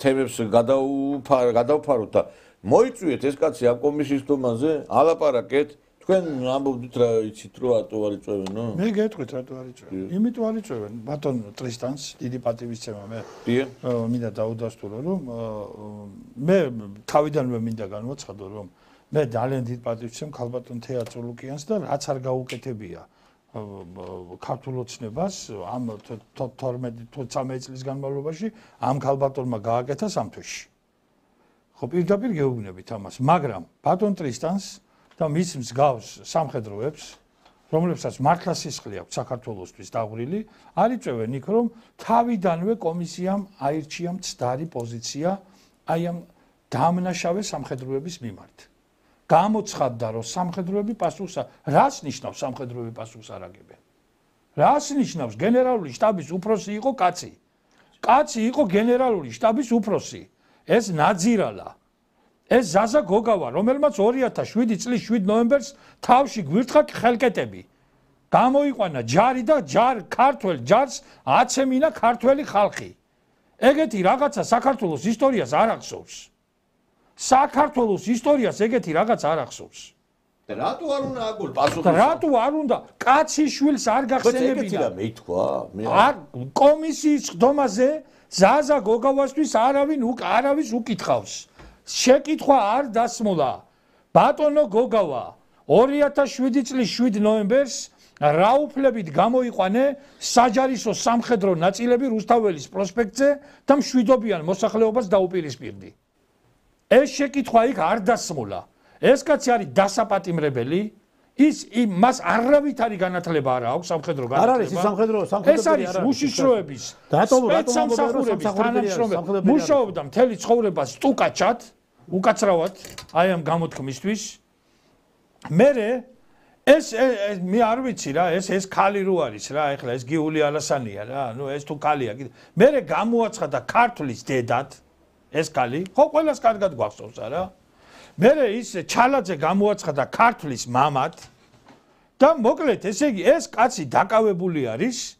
თემებს გადავფაროთ და მოიწვიეთ ეს კაცი ამ კომისიის დომაზე ალაპარაკეთ თქვენ ამბობთ რა იცით რომ ატო არ იწევენო? მე გეტყვით რატო არ იწევენ? იმიტომ არ იწევენ ბატონ ტრისტანს დიდი პატივისცემა მე. მინდა დაუდასტურო რომ მე თავიდანვე მინდა განვაცხადო რომ მე ძალიან დიდ პატივისცემ ქალბატონ თეა წულუკიანს და რაც არ გაუკეთებია ქართულ ოცნებას ამ 12-13 წლის განმავლობაში ამ ქალბატონმა გააკეთა სამთვეში. ხო პირდაპირ გეუბნებით ამას, მაგრამ ბატონ ტრისტანს და მის მსგავს სამხედროებს, რომლებსაც მართლა სისხლი აქვს საქართველოსთვის დაღვრილი, არ იწევენ იქ, რომ თავიდანვე კომისიამ აირჩია მცდარი პოზიცია აი ამ დამნაშავე სამხედროების მიმართ. გამოცხადდა, რომ სამხედროები პასუხს რას ნიშნავს სამხედროები პასუხს არ აგებენ? რას ნიშნავს გენერალური შტაბის უფროსი იყო კაცი? კაცი იყო გენერალური შტაბის უფროსი. ეს ნაძირალა ეს ზაზა გოგავა, რომელმაც 2007 წლის 7 ნოემბერს თავში გვირთხა ხელკეტები. გამოიყვანა ჯარი და ქართველ ჯარს აცემინა ქართველი ხალხი. ეგეთი რაღაცა საქართველოს ისტორიას არ ახსოვს. საქართველოს ისტორიას ეგეთი რაღაც არ ახსოვს. რატო არ უნდა აგულ პასუხი? რატო არ უნდა? კაცის შვილს არ გახსენებინა. მე თქვა, არ კომისიის ხდომაზე ზაზა გოგავასთვის არავის უკითხავს. შეკითხვა არ დასმულა. ბატონო გოგავა 2007 წლის 7 ნოემბერს რა უფლებით გამოიყვანე საჯარისო სამხედრო ნაწილები რუსთაველის პროსპექტზე და მშვიდობიან მოსახლეობას დაუპირისპირდი. ეს შეკითხვა იქ არ დასმულა. ეს კაცი არის დასაპატიმრებელი. მას არავითარი განათლება არ აქვს სამხედრო განათლება. არ არის სამხედრო ეს არის უშიშროების სპეცსამსახურების თანამშრომელი. მუშაობდა მთელი ცხოვრება სტუკაჩად, უკაცრავად, აი ამ გამოთქმისთვის. მერე ეს მე არ ვიცი რა, ეს ქალი რო არის რა, ეხლა ეს გიული ალასანია რა, ნუ ეს თუ ქალია კიდე. მერე გამოაცხადა ქართლის დედად ეს ქალი, ხო ყველას კარგად გვახსოვს რა. მერე ის ჩალაძე გამოაცხადა ქართლის მამად და მოკლედ ესე იგი ეს კაცი დაკავებული არის,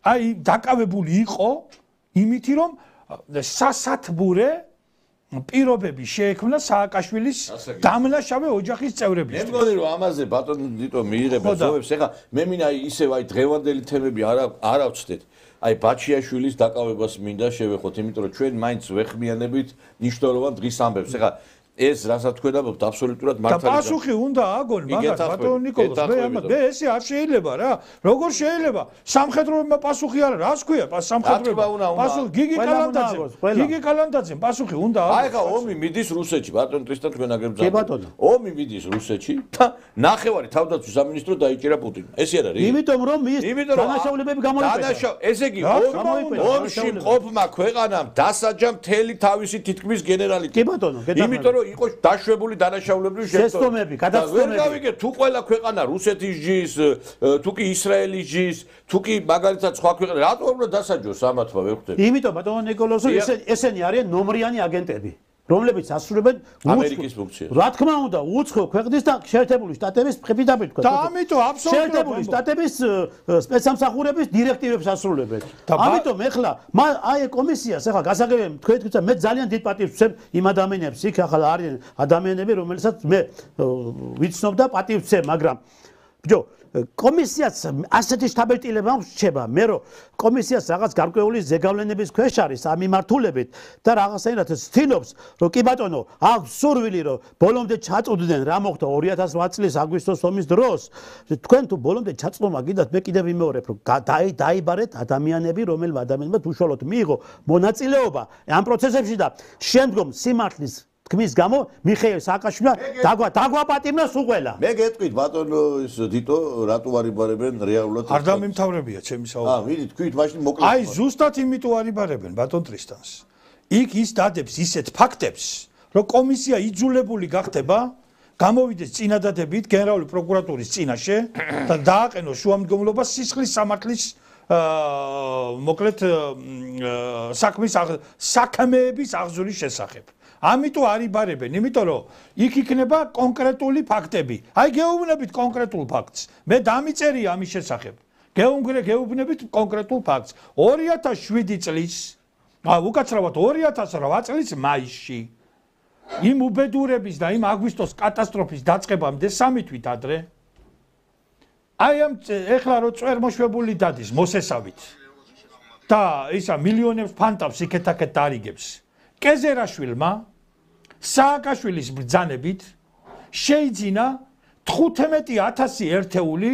აი დაკავებული იყო იმითი რომ სასათბურე პირობები შეექმნა სააკაშვილის დამნაშავე ოჯახის წევრებისთვის. მე მგონი რომ ამაზე ბატონო დიტო მიიღება ზოებს, ეხლა მე მინდა ისევ აი დღევანდელი თემები არ ავწდეთ. აი ბაჩიაშვილის დაკავებას მინდა შევეხოთ, იმიტომ რომ ჩვენ მაინც ვეხმიანებით ნიშნულოვან დღის ამბებს. ეხლა ეს რასაც თქვენ ამბობთ აბსოლუტურად მართალია. და პასუხი უნდა აგონ მაგას ბატონო ნიკოლოზ, მე ესე არ შეიძლება რა. როგორ შეიძლება? სამხედროებმა პასუხი არა, რას ქვია? სამხედროებმა პასუხი გიგი კალანდაძემ პასუხი უნდა აგონ. აი ხა ომი მიდის რუსეთში, ბატონო ტრისტან თქვენ აგებთ. ომი მიდის რუსეთში და ნახევარი თავდაცვის სამინისტრო დაიჭირა პუტინმა. ესე არ არის? იმიტომ რომ ის დანაშაულებები გამოიყენა. ესე იგი ომში მყოფმა ქვეყანამ დასაჯა მთელი თავისი თითქმის გენერალიტეტი. კი ბატონო, იმიტომ იყო დაშვებული დანაშაულებრივი შეცდომები, გადაცდომები. ვერ გავიგე თუ ყველა ქვეყანა რუსეთის ჯის, თუ კი ისრაელის ჯის, თუ კი მაგალითად სხვა ქვეყანა, რატო უნდა დასაჯოს ამათმა ვერ ხვდები? იმიტომ ბატონო ნიკოლოზო, ესენი არიან ნომრიანი აგენტები, რომლებიც ასრულებენ ამერიკის ფუნქციას. რა თქმა უნდა, უცხო ქვეყნის და შეერთებული შტატების პირდაპირ თქვა. და ამიტომ აბსოლუტურად შეერთებული შტატების სპეცსამსახურების დირექტივებს ასრულებენ. ამიტომ ეხლა აი კომისიას ეხლა გასაგებია თქვენ თვითონ მე ძალიან დიდ პატივს ვცემ იმ ადამიანებს, იქ ახლა არიან ადამიანები, რომელსაც მე ვიცნობ და პატივს ვცემ, მაგრამ ბიჭო კომისიას ასეთი შთაბეჭდილება რჩება, მე რომ კომისიას რაღაც გარკვეული ზეგავლენების ქვეშ არის ამ მიმართულებით და რაღაცაირად ცდილობს, რომ კი ბატონო, აქვს სურვილი, რომ ბოლომდე ჩაწვდნენ რა მოხდა 2008 წლის აგვისტოს ომის დროს, თქვენ თუ ბოლომდე ჩაწვდომა გინდათ, მე კიდევ ვიმეორებ, რომ დაიბარეთ ადამიანები, რომელმა ადამიანებმა უშუალოდ მიიღო მონაწილეობა ამ პროცესებში და შემდგომ სიმართლის თქმის გამო მიხეილ სააკაშვილმა დაგვაპატიმრა სულ ყველა. მე გეტყვით ბატონო ის დიტო რატო არ იბარებენ რეალურად? არ დამემთავრებია ჩემი საუბარი. მიდი თქვით მაშინ მოკლედ. აი ზუსტად იმიტომ არ იბარებენ ბატონ ტრისტანს. იქ ის დადებს ისეთ ფაქტებს, რომ კომისია იძულებული გახდება გამოვიდეს წინადადებით გენერალური პროკურატურის წინაშე და დააყენოს შუამდგომლობას სისხლის სამართლის მოკლედ საქმეების აღზრდის შესახებ. ამიტომ არ იბარებენ, იმიტომ რომ იქ იქნება კონკრეტული ფაქტები. აი გეუბნებით კონკრეტულ ფაქტს. მე დამიწერია ამის შესახებ. გეუბნებით კონკრეტულ ფაქტს. 2007 წლის, უკაცრავად 2008 წლის მაისში იმ უბედურების და იმ აგვისტოს კატასტროფის დაწყებამდე 3 თვით ადრე აი ამ ეხლა რო წვერმოშვებული დადის მოსესავით და ისა მილიონებს ფანტავს იქეთ-აქეთ დარიგებს. კეზერაშვილმა სააკაშვილის ბრძანებით შეიძინა 15,000 ერთეული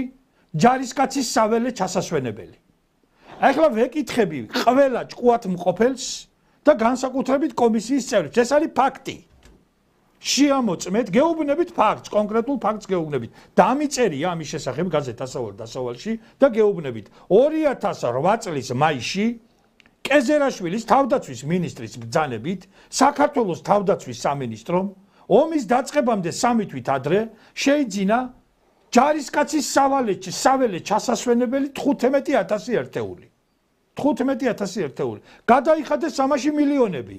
ჯარისკაცის საველე ჩასასვენებელი. ახლა ვეკითხები ყველა ჭკუათ მყოფელს და განსაკუთრებით კომისიის წევრებს. ეს არის ფაქტი. შეამოწმეთ, გეუბნებით ფაქტს, კონკრეტულ ფაქტს გეუბნებით. დამიწერია ამის შესახებ გაზეთ დასავალში და გეუბნებით 2008 წლის მაისში კეზერაშვილის თავდაცვის ministris ბრძანებით საქართველოს თავდაცვის სამინისტრომ ომის დაწყებამდე 3 თვით ადრე შეიძინა ჯარისკაცის საველე ჩასასვენებელი 15,000 ერთეული. 15,000 ერთეული. გადაიხადეს ამაში მილიონები.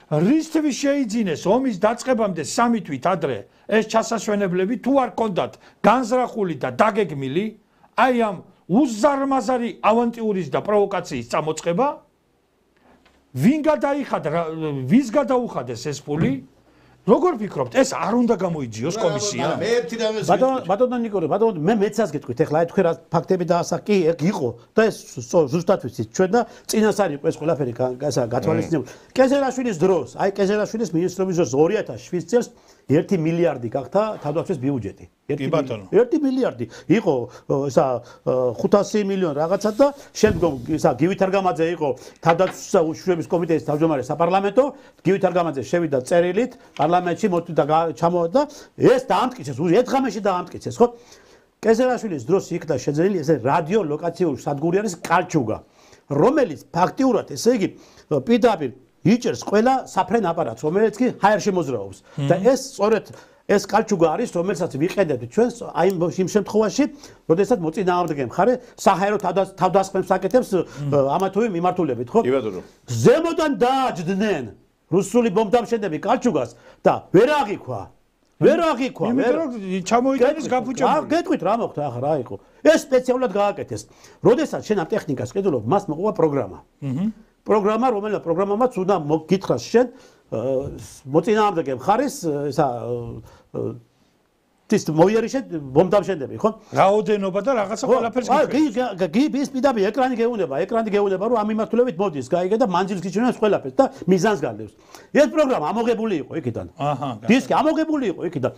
რისთვის შეიძინეს ომის დაწყებამდე 3 თვით ადრე ეს ჩასასვენებლები თუ არ კონდათ განზრახული და დაგეგმილი, აი ამ უზარმაზარი ავანტიურის და პროვოკაციის წამოწყება, ვის გადაუხადეს ეს ფული, როგორ ფიქრობთ, ეს არ უნდა გამოიძიოს კომისია? მე ერთი რამე ბატონო ნიკოლე, ბატონო მე მეცას გეტყვით, ეხლა აი თქვენ რა ფაქტები დაასახ, კი, ეგ იყო და ეს ზუსტად ვიცით ჩვენ და წინასწარ იყო ეს ყველაფერი გათვალისწინებული. კეზერაშვილის დროს, აი კეზერაშვილის მინისტრობის დროს 2007 წელს 1 მილიარდი გახდა თავდაცვის ბიუჯეტი. 1 მილიარდი. იყო ისა 500 მილიონი რაღაცა და შემდგომ ისა გივით არგამაძე იყო თავდაცვის უშუალობის კომიტეტის თავმჯდომარე საპარლამენტო, გივით არგამაძე შევიდა წერილით პარლამენტში მოთვიდა ჩამოვიდა და ეს დაამტკიცეს, ერთ ღამეში დაამტკიცეს, ხო? კეზერაშვილის დროს იქნა შეძენილი ეს რადიოლოკაციური სადგური არის კალჩუგა, რომელიც ფაქტიურად ესე იგი პირდაპირ იჭერს ყველა საფრენ აპარატს, რომელიც კი ჰაერში მოძრაობს. და ეს სწორედ ეს კალჩუგა არის, რომელსაც ვიყენებთ ჩვენ აი იმ შემთხვევაში, როდესაც მოწინააღმდეგე მხარე საჰაერო თავდასხმებს აკეთებს ამა თუ იმ მიმართულებით, ხო? კი ბატონო. ზემოდან დააჯდნენ რუსული ბომბდამშენები კალჩუგას და ვერ აღიქვა. ვერ აღიქვა. იმიტომ რომ ჩამოიტანეს გაფუჭებული. გეტყვით რა მოხდა ახლა რა იყო? ეს სპეციალურად გააკეთეს. როდესაც შენ ამ ტექნიკას ყიდულობ, მას მოყვა პროგრამა. პროგრამა, რომელიც პროგრამამაც უნდა მოგითხრას შენ მოწინააღმდეგე მხარის ისა ის მოიერიშე ბომბდამშენები, ხო? რაოდენობა და რაღაცა ყველაფერს გიქვე. კი, ის პირდაპირ ეკრანი გეუნება, რომ ამ მიმართულებით მოდის, გაიგე და მანძილს გიჩვენებს ყველაფერს და მიზანს გალევს. ეს პროგრამა ამოღებული იყო იქიდან. დისკი ამოღებული იყო იქიდან.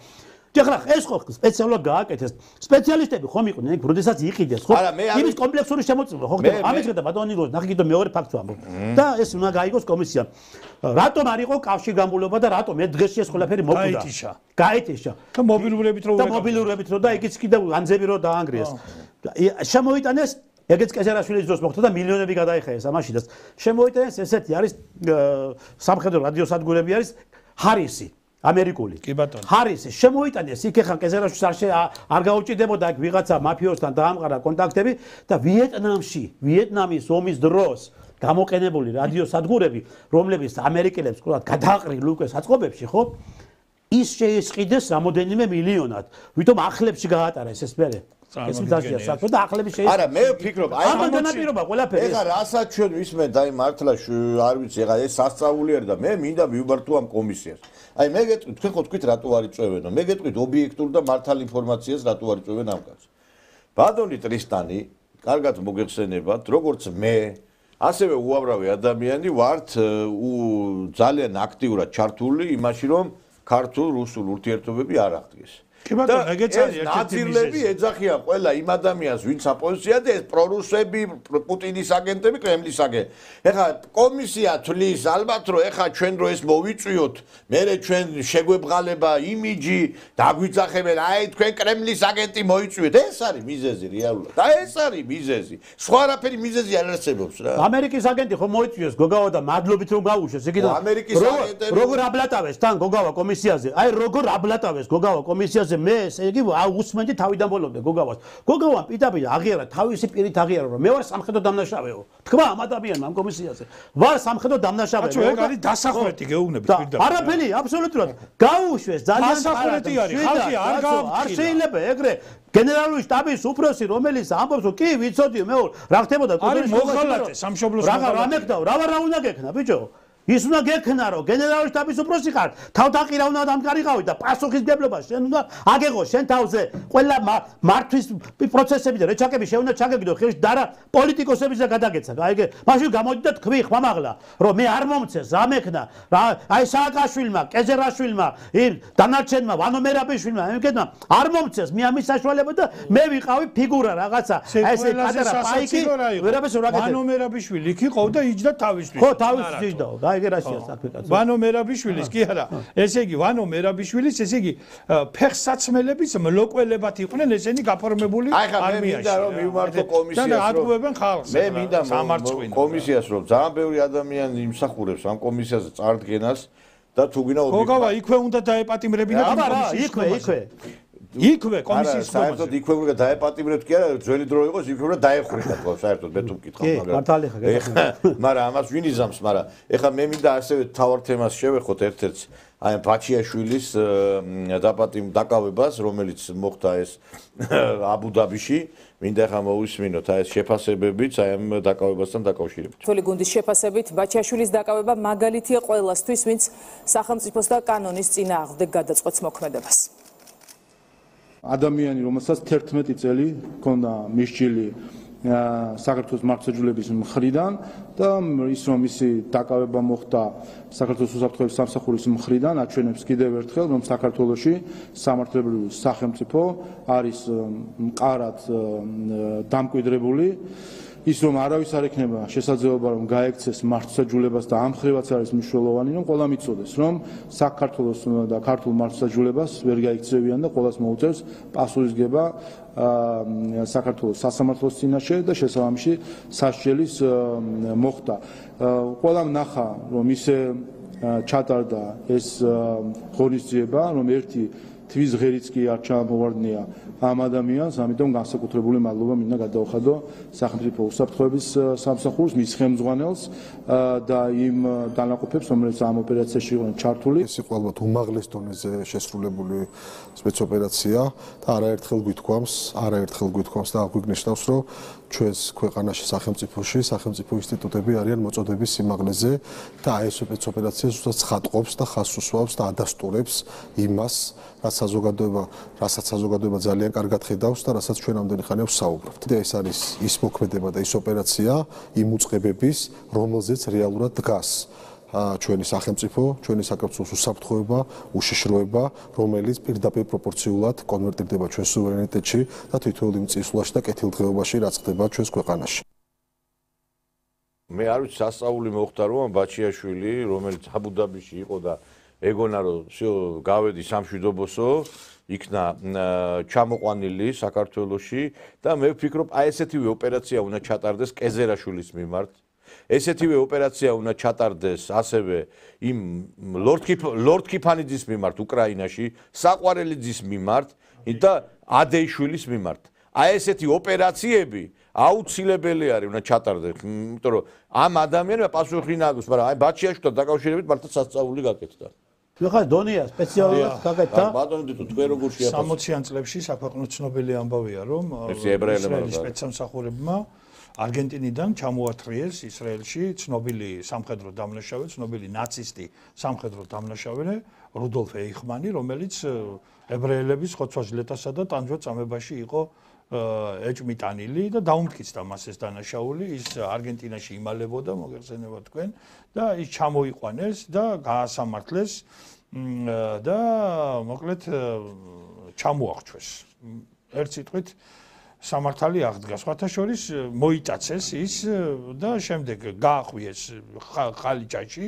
ეხლა ეს ხო სპეციალურად გააკეთეს. სპეციალისტები ხომ იყვნენ, იქ როდესაც იყიდეს, ხო? იმის კომპლექსური შემოწმება, ხო ხდება? ამის გარდა ბატონო ნიკოლე, ნახე კიდევ მეორე ფაქტს ვამბობ. და ეს უნდა გაიგოს კომისიამ. რატომ არ იყო კავშირგამბულობა და რატომ ერთ დღეში ეს ყველაფერი მოკვდა? გაიტიშა. და მობილურებით რო და იქიც კიდევ განძები რო დაანგრიეს. შემოიტანეს ეგეც კეზერაშვილის დროს მოხდა და მილიონები გადაიხაეს ამაშიდას. შემოიტანეს ესეთი არის სამხედრო რადიოსადგურები არის ჰარისი. ამერიკული. კი ბატონო. ჰარისი შემოიტანეს იქ ახლა კეზერაშვილს არ გაუჭიდებოდა აქ ვიღაცა მაფიოსთან დაამყარა კონტაქტები და ვიეტნამის ომის დროს გამოყენებული რადიოსადგურები, რომლებიც ამერიკელებს ყოლად გადააყრილ უკვე საწყობებში, ხო? ის შეისყიდეს რამოდენიმე მილიონად. ვითომ ახლებში გაატარეს ეს მერე. ეს მიდაშია საქმე და ახლები შეიძლება. არა, მე ვფიქრობ, აი ამ განაპირობა ყველაფერი. ეხლა რასაც ჩვენ ვისმენთ, აი მართლა არ ვიცი, ეხლა ეს სასწაული არ და მე მინდა ვივართო ამ კომისიას. აი მე გეტყვით, თქვენ ხო თქვით რატო არ იწვევენო? მე გეტყვით ობიექტურ და მართალ ინფორმაციას რატო არ იწვევენ ამ კაცს. ბატონი ტრისტანი, კარგად მოგეხსენებათ, როგორც მე, ასევე უამრავი ადამიანი ვართ ძალიან აქტიურად ჩართული იმაში, რომ ქართულ-რუსულ ურთიერთობები არ აღდგეს. კი ბატონო, ეგეც არის ერთ-ერთი ნაწილები ეძახიან ყველა იმ ადამიანს, ვინც აპოზიცია და ეს პრორუსები, პუტინის აგენტები, კრემლის აგენტები. ეხლა კომისია თვლის ალბათ რომ ეხლა ჩვენ რო ეს მოვიწვიოთ, მერე ჩვენ შეგვებღალება იმიჯი, დაგვიძახებენ, აი თქვენ კრემლის აგენტი მოიწვიეთ. ეს არის მიზეზი რეალურად. და ეს არის მიზეზი. სხვა არაფერი მიზეზი არ არსებობს რა. ამერიკის აგენტი ხო მოიწვიეს გოგავა და მადლობით რომ გაუშვეს. იქიდან ამერიკის აგენტები როგორ აბლატავეს თან გოგავა კომისიაზე? აი როგორ აბლატავეს გოგავა კომისიაზე? მე ესე იგი უსმენდი თავიდან ბოლომდე გოგავას. გოგავამ პირდაპირ აღიარა თავისი პირით აღიარა რომ მე ვარ სამხედრო დამნაშავეო. თქვა ამ ადამიანმა ამ კომისიაზე. ვარ სამხედრო დამნაშავე. აჩო ეგ არის დასახვრეტი გეუბნებით პირდაპირ. არაფერი აბსოლუტურად გაუშვეს ძალიან დასახვრეტი არის. ხალხი არ არ შეიძლება ეგრე გენერალური შტაბის უფროსი რომელიც ამბობს რომ კი ვიცოდიო მე რა ხდებოდა არის მოხალატე სამშობლოს რა მეკდაო რა უნდა გექნა ბიჭო ის უნდა გექნა რომ გენერალური შტაბის უფროსი ხარ თავდაყირა უნდა დამკარიყავი და პასუხისმგებლობა შენ უნდა აგეღო შენ თავზე ყველა მართვის პროცესები და რეჩაკები შენ უნდა ჩაგეგდო ხელში და რა პოლიტიკოსების და გადაგეცა აიგე მაშინ გამოდი და თქვი ხმამაღლა რომ მე არ მომცეს რა მეკნა რა აი სააკაშვილმა კეზერაშვილმა იმ დანარჩენმა ვანო მერაბიშვილმა იმკეთმა არ მომცეს მე ამის საშუალება და მე ვიყავი ფიგურა რაღაცა აი ესე პატარა პაიკი ვერაფერს რა გეტყვი ვანო მერაბიშვილი იქ იყო და იჯდა თავისთვის ხო თავისთვის იჯდა ვანო მერაბიშვილის კი არა ესე იგი ვანო მერაბიშვილის ესე იგი ფეხსაცმელების მლოყველებად იყვნენ ესენი გაფორმებული არმიაში. მე მინდა რომ მივმართო კომისიას და ატყუებენ ხალხს. მე მინდა კომისიას რომ ძალიან ბევრი ადამიანი იმსახურებს ამ კომისიაზე წარდგენას და თუ გინდა გოგავა იქვე უნდა დაეპატიმრებინა აბა იქვე იქვე კომისიის საერთოდ იქვე უნდა დაეპატიმრებთ კი არა, ძველი დრო იყოს, იქვე უნდა დაეხურეთ ხო, საერთოდ მე თუ მკითხავ, მართალი ხარ, მაგრამ ამას ვინ იზამს, მაგრამ ეხლა მე მინდა ასევე თავარ თემას შევეხოთ ერთ-ერთს, აი ბაჩიაშვილის დაკავებას, რომელიც მოხდა ეს აბუ-დაბიში, მინდა ახლა მოვისმინოთ აი ეს შეფასებებიც აი ამ დაკავებასთან დაკავშირებით. თვალი გუნდის შეფასებით ბაჩიაშვილის დაკავება მაგალითია ყველასთვის, ვინც სახელმწიფოს და კანონის წინააღმდეგ გადაწყვეტს მოქმედებას. ადამიანი, რომელსაც 11 წელი ჰქონდა მისჯილი საქართველოს მართლმსაჯულების მხრიდან და ის რომ მისი დაკავება მოხდა საქართველოს უსაფრთხოების სამსახურის მხრიდან აჩვენებს კიდევ ერთხელ რომ საქართველოში სამართლებრივი სახელმწიფო არის მყარად დამკვიდრებული ის რომ არავის არ ექნება შესაძლებლობა რომ გაექცეს მართლმსაჯულებას და ამ ხრივაც არის მნიშვნელოვანი რომ ყველა მიცოდეს რომ საქართველოს და ქართულ მართლმსაჯულებას ვერ გაიქცევიან და ყველას მოუწევს პასუხისგება საქართველოს სასამართლოს წინაშე და შესაბამისი სასჯელის მოხდა. ყველამ ნახა რომ ისე ჩატარდა ეს ღონისძიება რომ ერთი თვის ღერიც კი არ ჩამოვარდნია ამ ადამიანს, ამიტომ განსაკუთრებული მადლობა მინდა გადაუხადო სახელმწიფო უსაფრთხოების სამსახურს, მის ხელმძღვანელს და იმ დანაყოფებს, რომელიც ამ ოპერაციაში იყვნენ ჩართული. ეს იყო ალბათ უმაღლეს დონეზე შესრულებული სპეცოპერაცია და არაერთხელ გვითქვამს და აგვიგნიშნავს, რომ ჩვენს ქვეყანაში სახელმწიფო ინსტიტუტები არიან მოწოდების სიმაღლეზე და აი ეს სპეცოპერაცია ზუსტად ცხადყოფს და ხაზს უსვამს და ადასტურებს იმას, რასაც საზოგადოება ძალიან კარგად ხედავს და რასაც ჩვენ ამდენი ხანია ვსაუბრობთ. და ეს არის ის მოქმედება და ის ოპერაცია იმ უწყებების, რომელზეც რეალურად დგას ჩვენი სახელმწიფო, ჩვენი საქართველოს უსაფრთხოება, უშიშროება, რომელიც პირდაპირ პროპორციულად კონვერტირდება ჩვენს სუვერენიტეტში და თითოეულ იმ წინსვლაში და კეთილდღეობაში, რაც ხდება ჩვენს ქვეყანაში. მე არ ვიცი სასწაული მოხდა რომ ბაჩიაშვილი, რომელიც აბუ-დაბიში იყო და ეგონა რომ გავედი სამშვიდობოსო, იქნა ჩამოყვანილი საქართველოში და მე ვფიქრობ აი ესეთივე ოპერაცია უნდა ჩატარდეს კეზერაშვილის მიმართ. ესეთივე ოპერაცია უნდა ჩატარდეს ასევე იმ ლორდ ქიფანიძის მიმართ უკრაინაში, საყვარელიძის მიმართ და ადეიშვილის მიმართ. აი ესეთი ოპერაციები აუცილებელი არის უნდა ჩატარდეს, იმიტომ რომ ამ ადამიანებმა პასუხი ნაგოს, მაგრამ აი ბაჩიაშვილთან დაკავშირებით მართლა სასწაული გაკეთდა. ხა დონია სპეციალურად გაკეთდა. ბატონო დიტო, თქვენ როგორ შეაფასებთ? 60-იან წლებში საქვეყნო ცნობილი ამბავია, რომ ისრაელის სპეცსამსახურებმა არგენტინიდან ჩამოათრიეს ისრაელში ცნობილი სამხედრო დამნაშავე, ცნობილი ნაცისტი სამხედრო დამნაშავე რუდოლფ ეიხმანი, რომელიც ებრაელების ხოცვა-ჟლეტასა და ტანჯვა-წამებაში იყო ეჭმიტანილი და დაუმტკიცდა მას ეს დანაშაული, ის არგენტინაში იმალებოდა, მოგეხსენებათ თქვენ და ის ჩამოიყვანეს და გაასამართლეს და მოკლედ ჩამოახრჩვეს. ერთ სიტყვით სამართალი აღდგა. სხვათა შორის მოიტაცეს ის და შემდეგ გაახვიეს ხალიჭაში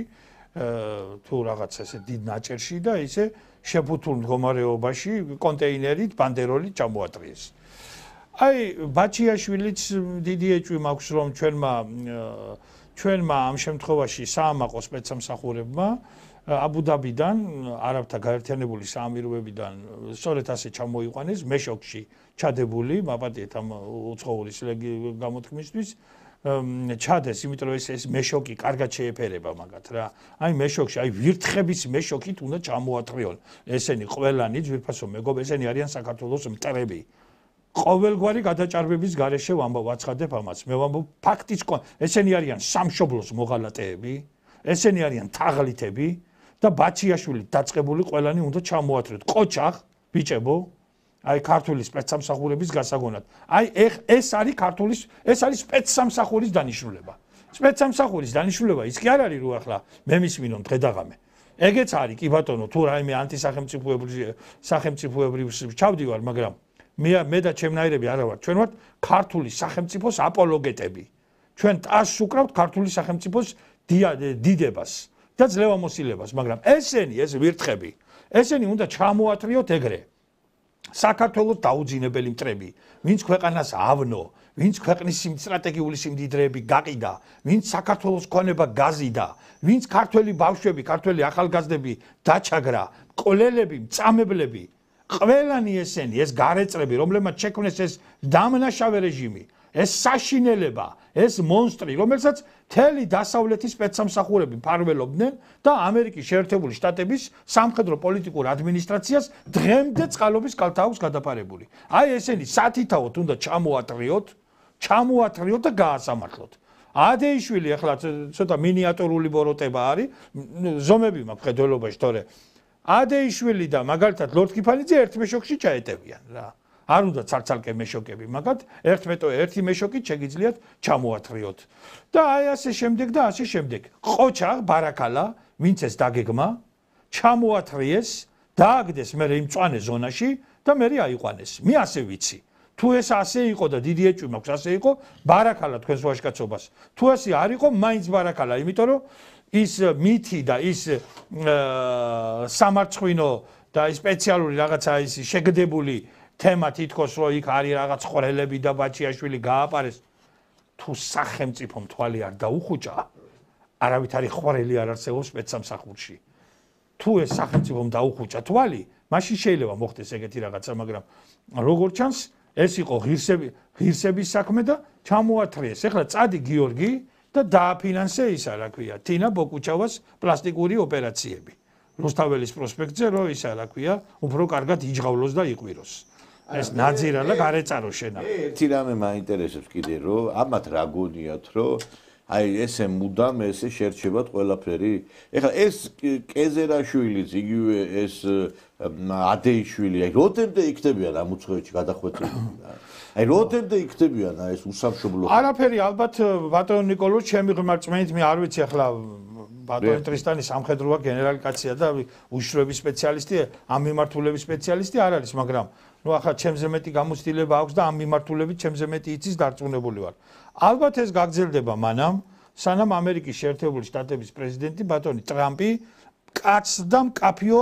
თუ რაღაც ესე დიდ ნაჭერში და ისე შეფუთულ მდგომარეობაში კონტეინერით ბანდეროლით ჩამოატრიეს. აი ბაჩიაშვილიც დიდი ეჭვი მაქვს რომ ჩვენმა ამ შემთხვევაში საამაყო სპეცსამსახურებმა აბუ-დაბიდან არაბთა გაერთიანებული საამიროებიდან სწორედ ასე ჩამოიყვანეს მეშოკში ჩადებული მაპატიეთ ამ უცხოური გამოთქმისთვის ჩადეს, იმიტომ რომ ეს მეშოკი კარგად შეეფერება მაგათ რა. აი მეშოკში, აი ვირთხების მეშოკით უნდა ჩამოათრიონ. ესენი ყველანი ძვირფასო მეგობ, ესენი არიან საქართველოს მტრები. ყოველგვარი გადაჭარბების გარეშე ვაცხადებ ამას. მე ვამბობ ფაქტიც ესენი არიან სამშობლოს მოღალატეები, ესენი არიან თაღლითები და ბაჩიაშვილით დაწყებული ყველანი უნდა ჩამოათრიოთ. ყოჩახ, ბიჭებო, აი ქართული სპეცსამსახურების გასაგონად. აი ეს არის სპეცსამსახურის დანიშნულება. სპეცსამსახურის დანიშნულება ის კი არ არის რომ ახლა მე მისმინონ დღედაღამე. ეგეც არის კი ბატონო, თუ რაიმე ანტისახელმწიფოებრივ ჩავდივარ, მაგრამ მე და ჩემნაირები არა ვართ. ჩვენ ვართ ქართული სახელმწიფოს აპოლოგეტები. ჩვენ ტასს უკრავთ ქართული სახელმწიფოს დიდებას და ძლევამოსილებას, მაგრამ ესენი ეს ვირთხები, ესენი უნდა ჩამოათრიოთ ეგრე. საქართველოს დაუძინებელი მტრები, ვინც ქვეყანას ავნო, ვინც ქვეყნის სტრატეგიული სიმდიდრეები გაყიდა, ვინც საქართველოს ქონება გაზიდა, ვინც ქართველი ბავშვები, ქართველი ახალგაზრდები დაჩაგრა, მკვლელები, მწამებლები, ყველანი ესენი, ეს გარეწრები, რომლებმაც შექმნეს ეს დამნაშავე რეჟიმი, ეს საშინელება, ეს მონსტრი, რომელსაც მთელი დასავლეთის სპეცსამსახურები ფარველობდნენ და ამერიკის შეერთებული შტატების სამხედრო პოლიტიკურ ადმინისტრაციას დღემდე წყალობის კალთა აქვს გადაფარებული. აი ესენი სათითაოდ უნდა ჩამოათრიოთ და გაასამართლოთ. ადეიშვილი ახლა ცოტა მინიატურული ბოროტება არის, ზომები მაქვს ხედველობაში, თორე ადეიშვილი და მაგალითად ლორდ კიფანიძე ერთ მეშოკში ჩაეტევიან რა. არ უნდა ცალ-ცალკე მეშოკები, მაგათ ერთი მეშოკით შეგიძლიათ ჩამოათრიოთ. და აი ასე შემდეგ და ასე შემდეგ. ყოჩა ბარაკალა, ვინც ეს დაგეგმა, ჩამოათრიეს, დააგდეს მე იმ მწვანე ზონაში და მე აიყვანეს. მე ასე ვიცი. თუ ეს ასე იყო და დიდი ეჭვი მაქვს ასე იყო, ბარაკალა თქვენს ვაჟკაცობას. თუ ასე არ იყო, მაინც ბარაკალა, იმიტომ რომ ის მითი და ის სამარცხვინო და ის სპეციალური რაღაცა ის შეგდებული თემა თითქოს რომ იქ არის რაღაც ხვრელები და ბაჩიაშვილი გააპარეს. თუ სახელმწიფომ თვალი არ დაუხუჭა, არავითარი ხვრელი არ არსებობს სპეცსამსახურში. თუ ეს სახელმწიფომ დაუხუჭა თვალი, მაშინ შეიძლება მოხდეს ეგეთი რაღაცა, მაგრამ როგორც ჩანს ეს იყო ღირსების საქმე და ჩამოათრიეს. ეხლა წადი გიორგი და დააფინანსე ისა, რა ქვია, თინა ბოკუჩავას პლასტიკური ოპერაციები. რუსთაველის პროსპექტზე რო ისა, რა ქვია, უფრო კარგად იჯღავლოს და იყვიროს. ეს ნაძირა და გარეწარო შენა. ერთი რამე მაინტერესებს კიდე, რომ ამათ რა გონიათ, რომ აი ესე მუდამ ესე შერჩებათ ყველაფერი. ეხლა ეს კეზერაშვილიც, იგივე ეს ადეიშვილი, აი როდემდე იქნებიან ამ უცხოეთში გადახვეწილი? აი როდემდე იქნებიან ეს უსამშობლო? არაფერი, ალბათ ბატონო ნიკოლოზ, ჩემი ღმერთწმენით მე არ ვიცი ახლა ბატონი ტრისტანი სამხედროა, გენერალი კაცია და უშუალო სპეციალისტი, ამ მიმართულების სპეციალისტი არ არის, მაგრამ ნუ ახლა ჩემზე მეტი გამოცდილება აქვს და ამ მიმართულებით ჩემზე მეტი იცის დარწმუნებული ვარ. ალბათ ეს გაგრძელდება მანამ, სანამ ამერიკის შეერთებული შტატების პრეზიდენტი ბატონი ტრამპი კაცს და მკაფიო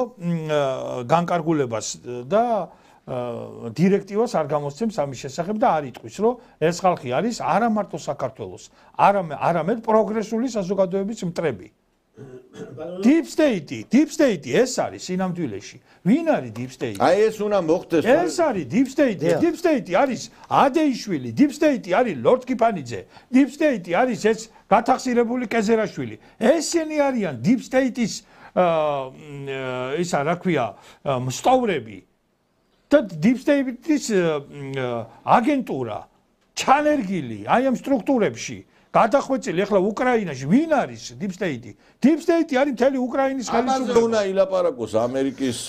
განკარგულებას და დირექტივას არ გამოსცემს ამის შესახებ და არ იტყვის, რომ ეს ხალხი არის არა მარტო საქართველოს, არამედ პროგრესული საზოგადოების მტრები. Deep state ეს არის სინამდვილეში. ვინ არის deep state? აი ეს უნდა მოხდეს. ეს არის deep state. Deep state არის ადეიშვილი, deep state არის ლორდ კიფანიძე, deep state არის ეს გათახსირებული კეზერაშვილი. ესენი არიან deep state-ის ისა რა ქვია, მსტოვრები. და deep state-ის აგენტურა ჩანერგილი აი ამ სტრუქტურებში გადახვეწილი ახლა უკრაინაში ვინ არის deep state? Deep state არის მთელი უკრაინის ხელისუფლება. უნდა ილაპარაკოს ამერიკის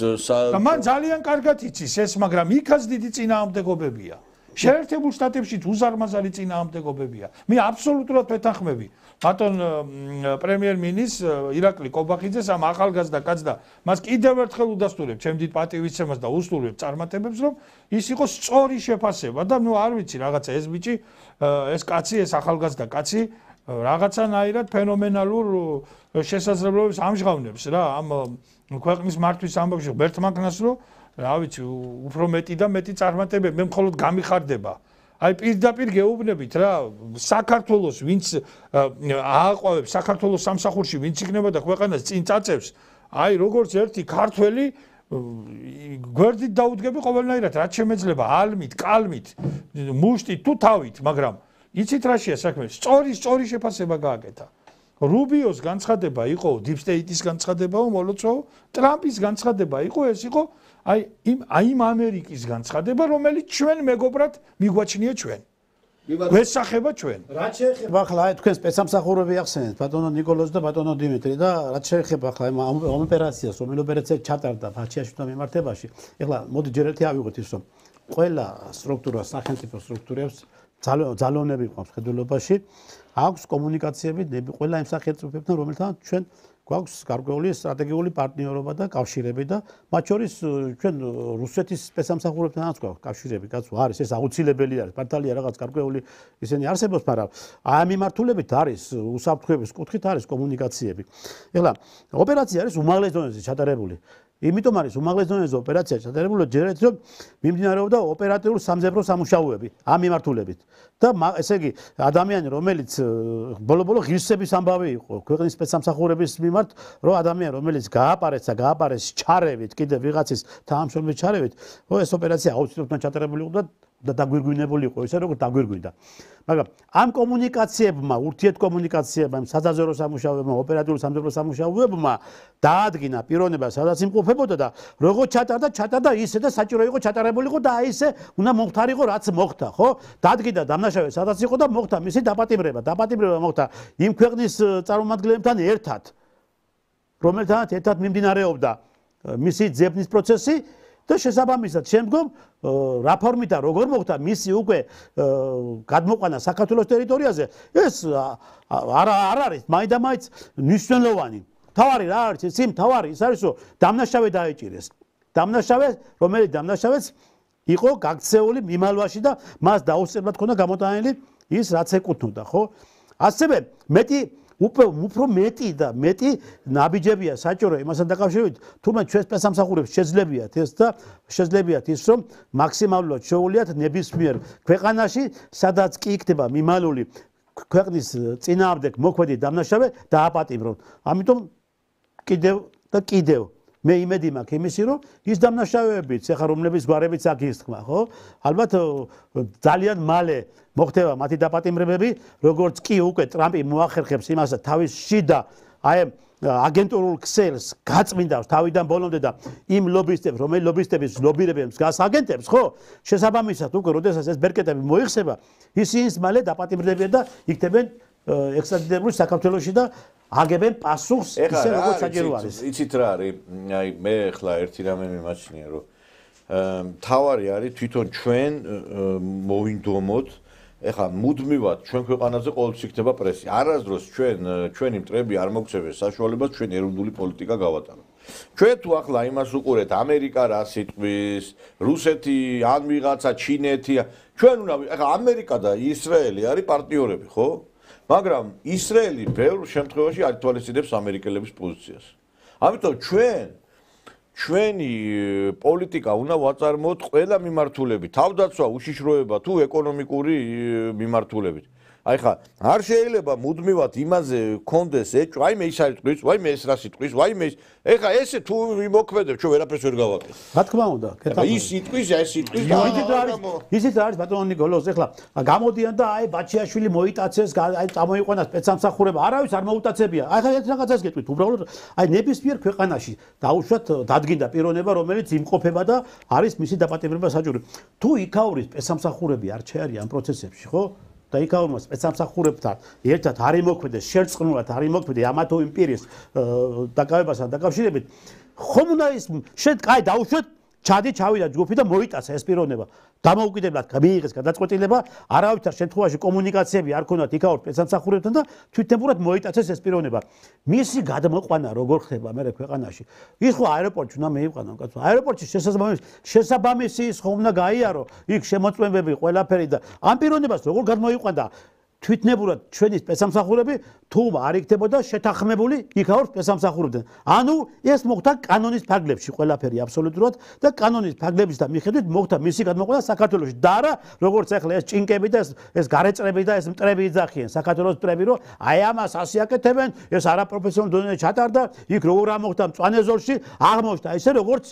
და მან ძალიან კარგად იცის ეს, მაგრამ იქაც დიდი წინააღმდეგობებია. შეერთებულ შტატებშიც უზარმაზარი წინააღმდეგობებია. მე აბსოლუტურად ვეთანხმები ბატონ პრემიერ-მინისტრს ირაკლი კობახიძეს ამ ახალგაზრდა კაცს და მას კიდევ ერთხელ უდასტურებ ჩემ დიდ პატივისცემას და უსტურებ წარმატებებს, რომ ის იყოს სწორი შეფასება და ნუ არ ვიცი რაღაცა ეს ბიჭი ეს კაცი, ეს ახალგაზრდა კაცი რაღაცანაირად ფენომენალურ შესაძლებლობებს ამჟღავნებს რა ამ ქვეყნის მართვის ამბავში ღმერთმაგნას, რომ რა ვიცი, უფრო მეტი და მეტი წარმატებები მე მხოლოდ გამიხარდება. აი პირდაპირ გეუბნებით რა, საქართველოს ვინც ააყვავებს საქართველოს სამსახურში, ვინც იქნება და ქვეყანას წინ წაწევს, აი როგორც ერთი ქართველი გვერდით დაუდგები ყოველნაირად, რაც შემეძლება, ალმით, კალმით, მუშტით თუ თავით, მაგრამ იცით რაშია საქმე? სწორი შეფასება გააკეთა. რუბიოს განცხადება იყო deep state-ის განცხადებაო მოლოცვაო, ტრამპის განცხადება იყო, ეს იყო აი იმ ამერიკის განცხადება, რომელიც ჩვენ მეგობრად მიგვაჩნია ჩვენ. გვესახება ჩვენ. რაც შეეხება ახლა აი თქვენ სპეცსამსახურები ახსენეთ, ბატონო ნიკოლოზ და ბატონო დიმიტრი და რაც შეეხება ახლა ამ ოპერაციას, რომელიც ოპერაცია ჩატარდა ბაჩიაშვილთან მიმართებაში, ახლა მოდი ჯერ ერთი ავიღოთ ის, რომ ყველა სტრუქტურა, სახელმწიფო სტრუქტურებს ძალოვნები ყავს ხედულობაში, აქვს კომუნიკაციები ყველა იმ სახელმწიფოებთან, რომელთანაც ჩვენ გვაქვს გარკვეული სტრატეგიული პარტნიორობა და კავშირები და მათ შორის ჩვენ რუსეთის სპეცსამსახურებთანაც გვაქვს კავშირები, კაცო, არის ეს აუცილებელი არის, მართალია რაღაც გარკვეული ისინი არსებობს, მაგრამ აი მიმართულებით არის უსაფრთხოების კუთხით არის კომუნიკაციები. ეხლა ოპერაცია არის უმაღლეს დონეზე ჩატარებული. იმიტომ არის უმაღლეს დონეზე ოპერაცია ჩატარებული, ჯერ ერთ რომ მიმდინარეობდა ოპერატიული სამძებრო სამუშაოები ამ მიმართულებით. და ესე იგი ადამიანი, რომელიც ბოლო-ბოლო ღირსების ამბავი იყო ქვეყნის სპეცსამსახურების მიმართ, რომ ადამიანი, რომელიც გააპარეს ჩარევით, კიდევ ვიღაცის თანამშრომლის ჩარევით, ეს ოპერაცია აუცილებლად ჩატარებული იყო და დაგვირგვინებული იყო, ისე როგორც დაგვირგვინდა. მაგრამ ამ კომუნიკაციებმა, ურთიერთკომუნიკაციებმა, საზაზრო სამუშაოებმა, ოპერატიული სამძებრო სამუშაოებმა დაადგინა პიროვნება, სადაც იმყოფებოდა და როგორც ჩატარდა ისე და საჭირო იყო ჩატარებულიყო და აი ესე უნდა მომხდარიყო, რაც მოხდა, ხო? დაადგინა დამნაშავე, სადაც იყო და მოხდა მისი დაპატიმრება. დაპატიმრება მოხდა იმ ქვეყნის წარმომადგენლებთან ერთად, რომელთანაც ერთად მიმდინარეობდა მისი ძებნის პროცესი. და შესაბამისად შემდგომ რა ფორმით და როგორ მოხდა მისი უკვე გადმოყვანა საქართველოს ტერიტორიაზე ეს არ არის მაინდამაინც მნიშვნელოვანი. თავარი რა არის ეს თავარი ის არის რომ დამნაშავე დაეჭირეს. რომელიც დამნაშავეც იყო გაქცეული მიმალვაში და მას დაუსწრებლად ჰქონდა გამოტანილი ის რაც ეკუთვნოდა, ხო? ასევე უფრო მეტი და მეტი ნაბიჯებია საჭირო იმასთან დაკავშირებით, თუმცა ჩვენ სპეცსამსახურებს შეძლებიათ ის, რომ მაქსიმალურად შეუვლიათ ნებისმიერ ქვეყანაში, სადაც კი იქნება მიმალული ქვეყნის წინააღმდეგ მოქმედი დამნაშავე დააპატიმრონ. ამიტომ კიდევ მე იმედი მაქვს იმისი, რომ ის დამნაშავეებიც, ახლა რომლებიც გვარებიც აქ ისხმა, ხო? ალბათ ძალიან მალე მოხდება მათი დაპატიმრებები, როგორც კი უკვე ტრამპი მოახერხებს იმას და თავის შიდა აი აგენტურულ ქსელს გაწმინდავს თავიდან ბოლომდე და იმ ლობისტებს, რომელი ლობისტების ლობირებებს გას აგენტებს, ხო? შესაბამისად უკვე როდესაც ეს ბერკეტები მოიხსება, ისინი მალე დაპატიმრდებიან და იქნებენ ექსტრადირებული საქართველოში და აგებენ პასუხს ისე როგორც საჭირო არის. იცით რა არის? აი მე ახლა ერთი რამე მიმაჩნია, რომ თავარი არის თვითონ ჩვენ მოვინდომოთ ეხლა მუდმივად ჩვენ ქვეყანაზე ყოველთვის იქნება პრესი. არასდროს ჩვენი მტრები არ მოგცემენ საშუალებას ჩვენ ეროვნული პოლიტიკა გავატაროთ. ჩვენ თუ ახლა იმას უყურეთ ამერიკა რა სიტყვის, რუსეთი ან ვიღაცა ჩინეთი, ჩვენ უნდა ეხლა ამერიკა და ისრაელი არის პარტნიორები, ხო? მაგრამ ისრაელი ბევრ შემთხვევაში არ ითვალისწინებს ამერიკელების პოზიციას. ამიტომ ჩვენი პოლიტიკა უნდა ვაწარმოოთ ყველა მიმართულებით, თავდაცვა, უშიშროება თუ ეკონომიკური მიმართულებით. აი ხა არ შეიძლება მუდმივად იმაზე კონდეს ეჭვ, აი მე ის არის ტყვის, აი მე ეს რა სიტყვის, აი მე ეხა ესე თუ მიმოქმედებ, ჩვენ ვერაფერს ვერ გავაკეთებ. რა თქმა უნდა, ის სიტყვის, ეს სიტყვის ისიც არის ბატონო ნიკოლოზ, ეხლა გამოდიან და აი ბაჩიაშვილი მოიტაცეს, აი წამოიყვანა სპეცსამსახურება, არავის არ მოუტაცებია. აი ხა ერთ რაღაცას გეტყვით, უბრალოდ აი ნებისმიერ ქვეყანაში დაუშვათ დადგინდა პიროვნება, რომელიც იმყოფება და არის მისი დაპატიმრება საჭირო. თუ იქაურის სპეცსამსახურები არ ჩაერია ამ პროცესებში, ხო? და იქაურმა სპეცსამსახურებთან ერთად არ იმოქმედეს შერწყმულად არ იმოქმედეს ამა თუ იმ პირის დაკავებასთან დაკავშირებით ხომ უნდა ის კაი დაუშვათ ჩავიდა ჯგუფი და მოიტაცა ეს პიროვნება დამოუკიდებლად მიიღეს გადაწყვეტილება არავითარ შემთხვევაში კომუნიკაციები არ ქონდათ იქაურ სპეცსამსახურებთან და თვითნებურად მოიტაცეს ეს პიროვნება მისი გადმოყვანა როგორ ხდება მე ქვეყანაში ის ხო აეროპორტში უნდა მეიყვანო კაცო აეროპორტში შესაბამისი ის ხო უნდა გაიარო იქ შემოწმებები ყველაფერი და ამ პიროვნებას როგორ გადმოიყვანდა თვითნებურად ჩვენი სპეცსამსახურები თუ არ იქნებოდა შეთანხმებული იქაურ სპეცსამსახურებთან. ანუ ეს მოხდა კანონის ფარგლებში ყველაფერი აბსოლუტურად და კანონის ფარგლების და მიხედვით მოხდა მისი გადმოყვანა საქართველოში. და არა როგორც ახლა ეს ჭინკები და ეს გარეწრები და ეს მტრები იძახიან საქართველოს მტრები რომ აი ამას ასე აკეთებენ, ეს არაპროფესიონალურ დონეზე ჩატარდა, იქ როგორ ამოხდა მწვანე ზოლში, აღმოჩნდა ისე როგორც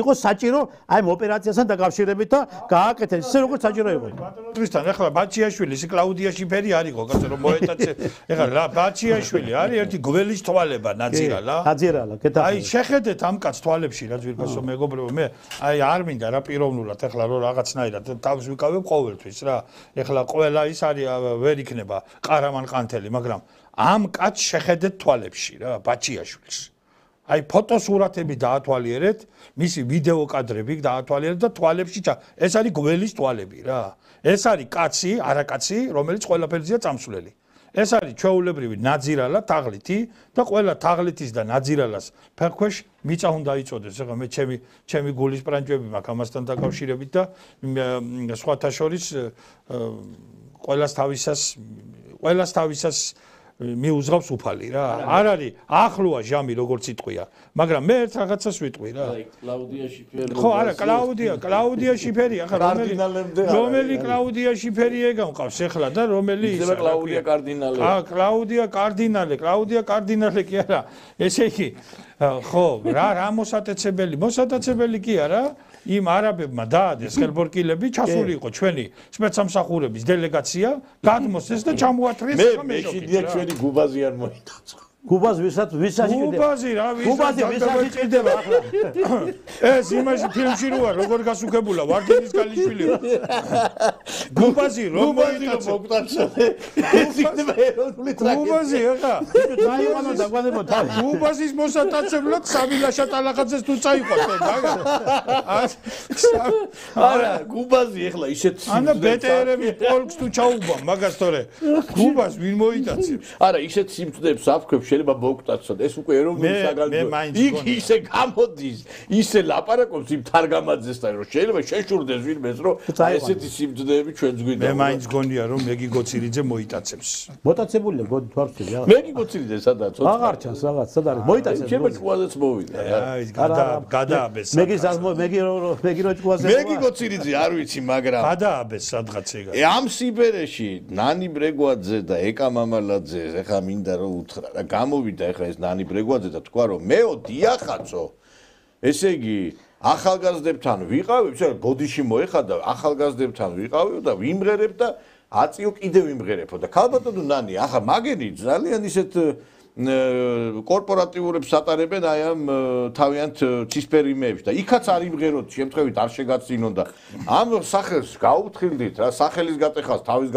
იყო საჭირო აი ამ ოპერაციასთან დაკავშირებით და გააკეთეს ისე როგორც საჭირო იყო. ბატონოსთან ახლა ბაჩიაშვილის კლაუდიაში ფერი არისო კაცო რომ მოეტაცე ეხლა რა ბაჩიაშვილი არის ერთი გველის თვალება ნაძირალა კეთილი აი შეხედეთ ამ კაც თვალებში რა ძვირფასო მეგობრებო მე აი არ მინდა რა პიროვნულად ეხლა რომ რაღაცნაირად თავს ვიკავებ ყოველთვის რა ეხლა ყველა ის არის ვერ იქნება ყარამანყანთელი მაგრამ ამ კაც შეხედეთ თვალებში რა ბაჩიაშვილს აი ფოტოსურათები დაათვალიერეთ, მისი ვიდეო კადრები დაათვალიერეთ და თვალებში ეს არის გველის თვალები რა. ეს არის კაცი, არაკაცი, რომელიც ყველაფერზეა წამსვლელი. ეს არის ჩვეულებრივი ნაძირალა, თაღლითი და ყველა თაღლითის და ნაძირალას ფერქვეშ მიწა უნდა იწოდეს. ეხლა მე ჩემი გულის პრანჭები მაქვს ამასთან დაკავშირებით და სხვათა შორის ყველას თავისას მიუძღავს უფალი რა. არ არის ახლოა ჟამი როგორც იტყვია, მაგრამ მე ერთ რაღაცას ვიტყვი რა. კლაუდია შიფერი. ხო, არა, კლაუდია შიფერი, ახლა რომელი კლაუდია შიფერი ეგამყავს ახლა და რომელი ისა კლაუდია კარდინალე. კლაუდია კარდინალე კი არა. ესე იგი, ხო, რა მოსატაცებელი კი არა. იმ არაბებმა დაადეს ხელბორკილები, ჩასული იყო ჩვენი სპეცსამსახურების დელეგაცია, გადმოსცეს და ჩამოათრიეს მეშინია ჩვენი გუბაზი არ მოიტაწყო. გუბაზ ვისაც გუბაზი რა ვისაც ჭირდება ახლა. ეს იმაში φιλმში როა როგორ გასუქებულა ვარდენის კალიშვილი. გუბაზი რომ მოგვტაცე. ეს იქნება ეროვნული ტრაგედია. გუბაზი ახლა დაიყვანო დაგვანებო თავი. გუბაზის მოსატაცებლად სამილაშა ტალახაძეს თუ წაიყვანო არა გუბაზი ახლა ისეთ ანა ბეტერების პოლკს თუ ჩაუბა მაგას თორე გუბას ვინ მოიტაცებს. არა ისეთ სიმწდებს აფქვევ შეიძლება მოგტაცოთ ეს უკვე ეროვნული საგანძურია იქ ისე გამოდის ისე ლაპარაკობს იმ თარგამაძესთან რომ შეიძლება შეშურდეს ვინმეს რომ ესეთი სიმწდეები ჩვენს გვინდა მე მაინც გონია რომ მეგი გოცილიძე მოიტაცებს მოტაცებულია გოდი თვარცელი რა მეგი გოცილიძე სადაა ცოტა აღარ ჩანს რაღაც სად არის მოიტაცებს შეიძლება ჭუაზეც მოვიდა აი გადააბეს მეგი რო ჭუაზე მეგი გოცილიძე არ ვიცი მაგრამ გადააბეს სადღაც ეგა ამ სიბერეში ნანი ბრეგვაძე და ეკა მამალაძე ეხა მინდა რომ უთხრა და გამოვიდა ეხა ეს ნანი ბრეგვაძე და თქვა რომ მეო დიახაცო ესე იგი ახალგაზრდებთან ვიყავი, ბოდიში მოეხადა ახალგაზრდებთან ვიყავი და ვიმღერებ და აწიო კიდევ ვიმღერებო და ქალბატონო ნანი ახლა მაგენი ძალიან ისეთ კორპორატიულებს ატარებენ აი ამ თავიანთ ცისფერ იმეებში და იქაც არ იმღეროთ შემთხვევით არ შეგაცინონ და ამ სახელს გაუფრთხილდით რა სახელის გატეხას თავის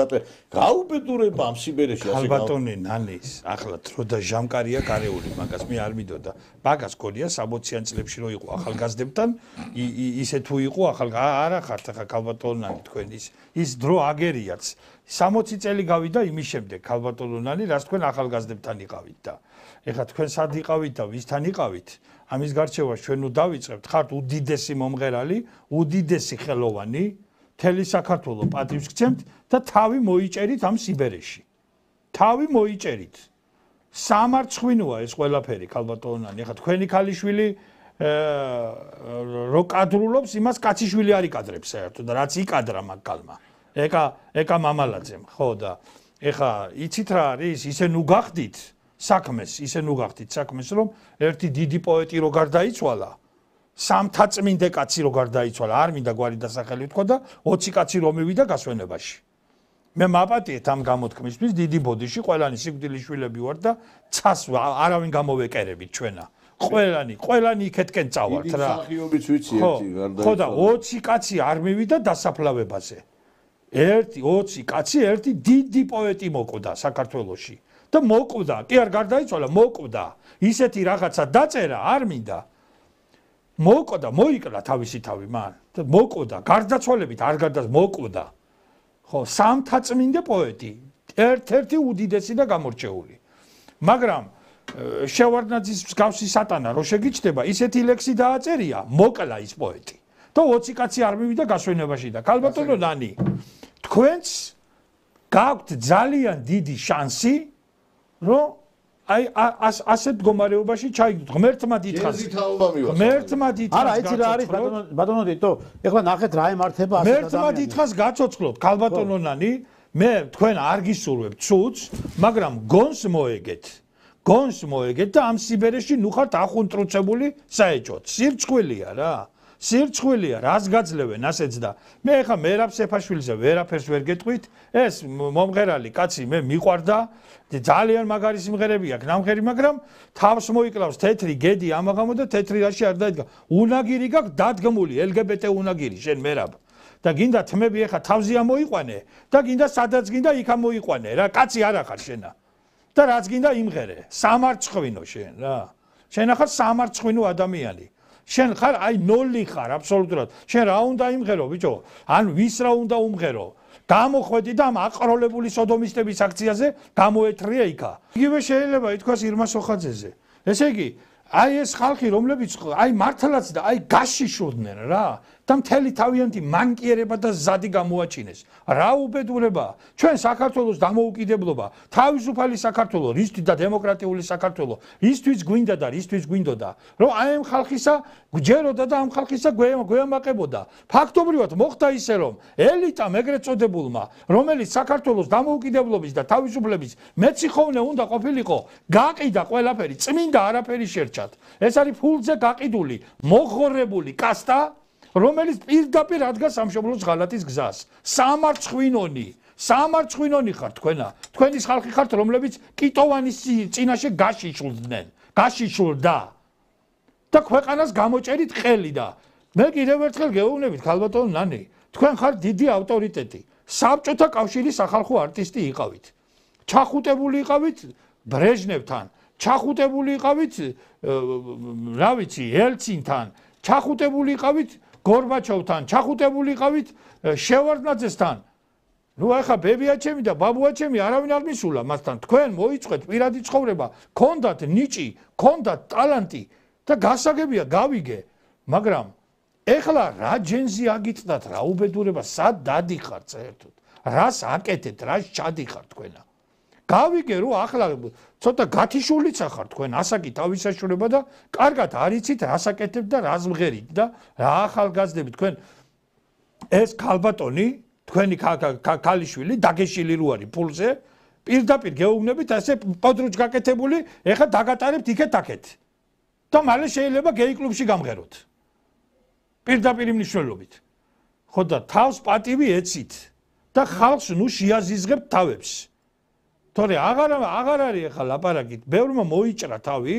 გაუბედურება ამ სიბერეში ასე ქალბატონი ნანის ახლა დრო და ჟამკარია გარეული მაგას მე არ მიდოდა მაგას გონია 60-იან წლებში რო იყო ახალგაზრდებთან ისე თუ იყო არა ხართ ახლა ქალბატონი ნანი თქვენ ის დრო აგერიაც 60 წელი გავიდა იმის შემდეგ ქალბატონო ნანი რაც თქვენ ახალგაზრდებთან იყავით და ეხლა თქვენ სად იყავით და ვისთან იყავით ამის გარჩევას ჩვენ ნუ დავიწყებთ ხართ უდიდესი მომღერალი უდიდესი ხელოვანი მთელი საქართველო პატივს გცემთ და თავი მოიჭერით ამ სიბერეში თავი მოიჭერით სამარცხვინოა ეს ყველაფერი ქალბატონო ნანი ეხლა თქვენი ქალიშვილი რო კადრულობს იმას კაციშვილი არ იკადრებს საერთოდ და რაც იკადრა მაგ კალმა ეკა მამალაძემ ხო და ეხა იცით რა არის ისე ნუ გახდით საქმეს რომ ერთი დიდი პოეტი რო გარდაიცვალა სამთაწმინდე კაცი რო გარდაიცვალა არ მინდა გვარი დასახელი ვთქვა და 20 კაცი რო მივიდა გასვენებაში მე მაპატიეთ ამ გამოთქმისთვის დიდი ბოდიში ყველანი სიკვდილის შვილები ვარ და ცას არავინ გამოვეკერებით ჩვენა ყველანი იქეთკენ წავართ რა სახიობიც ვიცი ერთი გარდაიცვალა ხო და 20 კაცი არ მივიდა დასაფლავებაზე 20 კაცი ერთი დიდი პოეტი მოკვდა საქართველოში და მოკვდა კი არ გარდაიცვალა მოკვდა ისეთი რაღაცა დაწერა არ მინდა მოკვდა მოიკლა თავისი თავი მან და მოკვდა გარდაცვალებით არ მოკვდა ხო სამთაწმინდე პოეტი ერთ-ერთი უდიდესი და გამორჩეული მაგრამ შევარდნაძის მსგავსი სატანა რო შეგიჩნდება ისეთი ლექსი დააწერია მოკლა ის პოეტი და 20 კაცი არ მივიდა გასვენებაში და ქალბატონო ნანი თქვენს გაქვთ ძალიან დიდი შანსი რომ აი ასეთ მდგომარეობაში ჩაიგდოთ ღმერთმა არა იცი რა არის ბატონო დიტო ეხლა ნახეთ რა ემართება ასეთ ადამიანს ღმერთმა დიდხანს გაწოწყლობთ ქალბატონო ნანი მე თქვენ არ გისურვებთ ცუდს მაგრამ გონს მოეგეთ და ამ სიბერეში ნუ ხართ ახუნტრუცებული საეჭვოდ სირცხვილია რა სირცხვილია რას გაძლევენ ასეც და მე ხა მერაბ სეფაშვილზე ვერაფერს ვერ გეტყვით ეს მომღერალი კაცი მე მიყვარდა ძალიან მაგარი სიმღერები აქვს ნამღერი მაგრამ თავს მოიკლავს თეთრი გედი ამაღამო და თეთრი რაში არ დაიდგა უნაგირი გაქვს დადგმული LGBT უნაგირი შენ მერაბ და გინდა თმები ხა თავზე ამოიყვანე და გინდა სადაც გინდა იქ ამოიყვანე რა კაცი არ ახარ შენა და რაც გინდა იმღერე სამარცხვინო შენ რა შენ ახარ სამარცხვინო ადამიანი შენ ხარ აი ნოლი ხარ აბსოლუტურად შენ რა უნდა იმღერო ბიჭო ან ვის რა უნდა უმღერო გამოხვედი და ამ აყროლებული სოდომისტების აქციაზე გამოეთრია იქა იგივე შეიძლება ითქვას ირმა სოხაძეზე ესე იგი აი ეს ხალხი რომლებიც აი მართლაც და აი გაშიშურდნენ რა და მთელი თავიანთი მანკიერება და ზადი გამოაჩინეს. რა უბედურებაა? ჩვენ საქართველოს დამოუკიდებლობა, თავისუფალი საქართველო, რისთვის და დემოკრატიული საქართველო, რისთვის გვინდა და რისთვის გვინდოდა, რომ აი ამ ხალხისა გვჯეროდა და ამ ხალხისა გვემაყებოდა. ფაქტობრივად მოხდა ისე, რომ ელიტამ ეგრეთ წოდებულმა, რომელიც საქართველოს დამოუკიდებლობის და თავისუფლების მეციხოვნე უნდა ყოფილიყო, გაყიდა ყველაფერი, წმინდა არაფერი შერჩათ. ეს არის ფულზე გაყიდული, მოღორებული კასტა, რომელიც პირდაპირ ადგა სამშობლოს ღალატის გზას. სამარცხვინონი ხართ თქვენა. თქვენის ხალხი ხართ, რომლებიც კიტოვანის წინაშე გაშიშულდნენ. გაშიშულდა. და ქვეყანას გამოჭერით ყელი და მე კიდევ ერთხელ გეუბნებით ქალბატონ ნანი, თქვენ ხართ დიდი ავტორიტეტი. საბჭოთა კავშირის სახალხო არტისტი იყავით. ჩახუტებული იყავით ბრეჟნევთან, ჩახუტებული იყავით რა ვიცი, ელცინთან, ჩახუტებული იყავით გორბაჩოვთან, ჩახუტებული იყავით შევარდნაძესთან. ნუ ახლა ბებიაჩემი და ბაბუაჩემი არავინ არ მისულა მასთან. თქვენ მოიწყეთ პირადი ცხოვრება, გქონდათ ნიჭი, გქონდათ ტალანტი და გასაგებია გავიგე, მაგრამ ეხლა რა ჯენზი აგიწდათ, რა უბედურება, სად დადიხართ საერთოდ? რას აკეთეთ, რას ჩადიხართ თქვენა? გავიგე რომ ახლა ცოტა გათიშულიც ახარ თქვენ, ასაკი თავისაშურება და კარგად არიცით რას აკეთებთ და რას მღერით და რა ახალგაზრდები თქვენ ეს ქალბატონი, თქვენი ქალიშვილი დაგეშილი რო არის ფულზე, პირდაპირ გეუბნებით ასე პოდრუჯ გაკეთებული, ეხლა დაგატარებთ იქეთ-აქეთ. და მალე შეიძლება გეი კლუბში გამღეროთ. პირდაპირ მნიშვნელობით. ხო და თავს პატივი ეცით და ხალხს ნუ შეაზიზღებთ თავებს. თორე აღარ არის ახლა ლაპარაკით, ბევრმა მოიჭრა თავი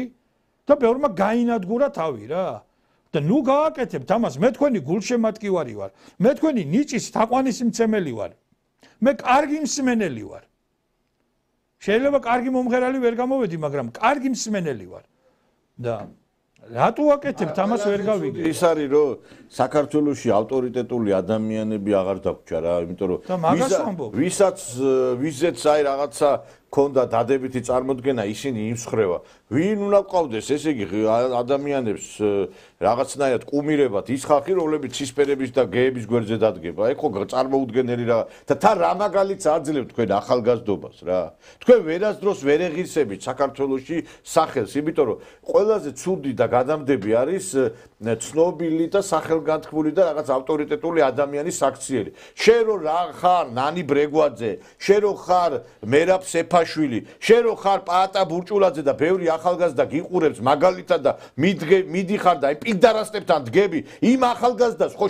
და ბევრმა გაინადგურა თავი რა. და ნუ გააკეთებთ ამას, მე თქვენი გულშემატკივარი ვარ, მე თქვენი ნიჭის თაყვანისმცემელი ვარ, მე კარგი მსმენელი ვარ. შეიძლება კარგი მომღერალი ვერ გამოვედი, მაგრამ კარგი მსმენელი ვარ. და რატო აკეთებთ ამას ვერ გავიგე. ის არის რომ საქართველოში ავტორიტეტული ადამიანები აღარ დაგვჭა რა, იმიტომ რომ ვისაც აი რაღაცა ქონდა დადებითი წარმოდგენა, ისინი იმსხრევა. ვინ უნდა ყავდეს, ესე იგი ადამიანებს რაღაცნაირად კუმირებათ ის ხალხი, რომლებიც ცისფერების და გეების გვერდზე დადგება. ეხო წარმოუდგენელი რა და თან რა მაგალითს აძლევთ თქვენ ახალგაზრდობას რა. თქვენ ვერასდროს ვერ ეღირსებით საქართველოში სახელს, იმიტომ რომ ყველაზე ცუდი და გადამდები არის ცნობილი და სახელგანთქმული და რაღაც ავტორიტეტული ადამიანის საქციელი. შენ რო რა ხარ ნანი ბრეგვაძე, შენ რო ხარ მერაბ სეფაშვილი, შენ რო ხარ პაატა ბურჭულაძე და ბევრი ახალგაზრდა გიყურებს მაგალითად და მიდიხარ და პიდარასტებთან დგები, იმ ახალგაზრდას ხო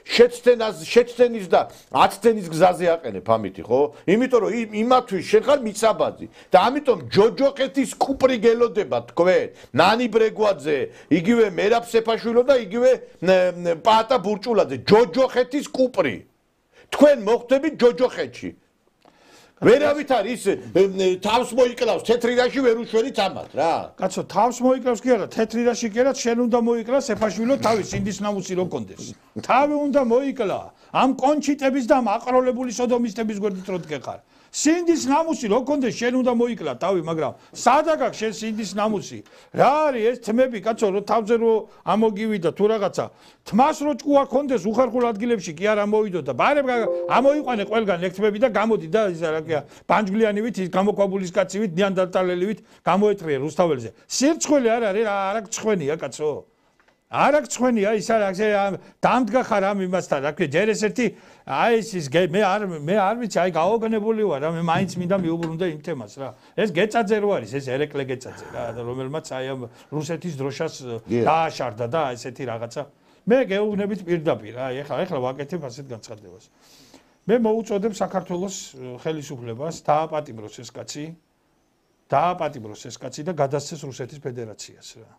შეცდენის და აცდენის გზაზე აყენებ ამითი ხო? იმიტომ რომ იმათვის შენ ხარ მიცაბაძი და ამიტომ ჯოჯოხეთის კუპრი გელოდება თქვენ, ნანი ბრეგვაძე, იგივე მერაბ სეფაშვილო და იგივე პაატა ბურჭულაძე, ჯოჯოხეთის კუპრი. თქვენ მოხდებით ჯოჯოხეთში. ვერავით არის თავს მოიკლავს თეთრი რაში ვერ უშვენით ამათ რა. კაცო, თავს მოიკლავს კი არა, თეთრი რაში კი არა, შენ უნდა მოიკლას სეფაშვილო თავი სინდის ნამუსი რო კონდეს. თავი უნდა მოიკლა ამ კონჩიტების და ამ აყროლებული სოდომისტების გვერდით რო დგეხარ. სინდის ნამუსი რო კონდეს, შენ უნდა მოიკლა თავი, მაგრამ სადა გაქვს შენ სინდის ნამუსი? რა არის ეს თმები, კაცო, რო თავზე რო ამოგივიდა თუ რაღაცა, თმას რო ჭკუა კონდეს უხერხულ ადგილებში კი არ ამოვიდო და ბარებ ამოიყვანე ყველგან ლექტმები და გამოდი და ისა რა ქვია, ბანჯგლიანივით, გამოქვაბულის კაცივით, ნიანდერტალელივით გამოეთრიე რუსთაველზე. სირცხველი არ არის, არა ცხენია, კაცო. არა ცხენია, ის არა, დამდგა ხარ ამ იმასთან, რა ქვია, ჯერ ესეთი აი ის მე არ ვიცი, აი გაოგნებული ვარ რა, მე მაინც მინდა მიუბრუნდე იმ თემას რა. ეს გეწაძე რო არის, ეს ერეკლე გეწაძე რა, რომელმაც აი ამ რუსეთის დროშას დააშარდა და ესეთი რაღაცა. მე გეუბნებით პირდაპირ, აი ეხლა ვაკეთებ ასეთ განცხადებას. მე მოუწოდებ საქართველოს ხელისუფლებას დააპატიმროს ეს კაცი და გადასცეს რუსეთის ფედერაციას რა.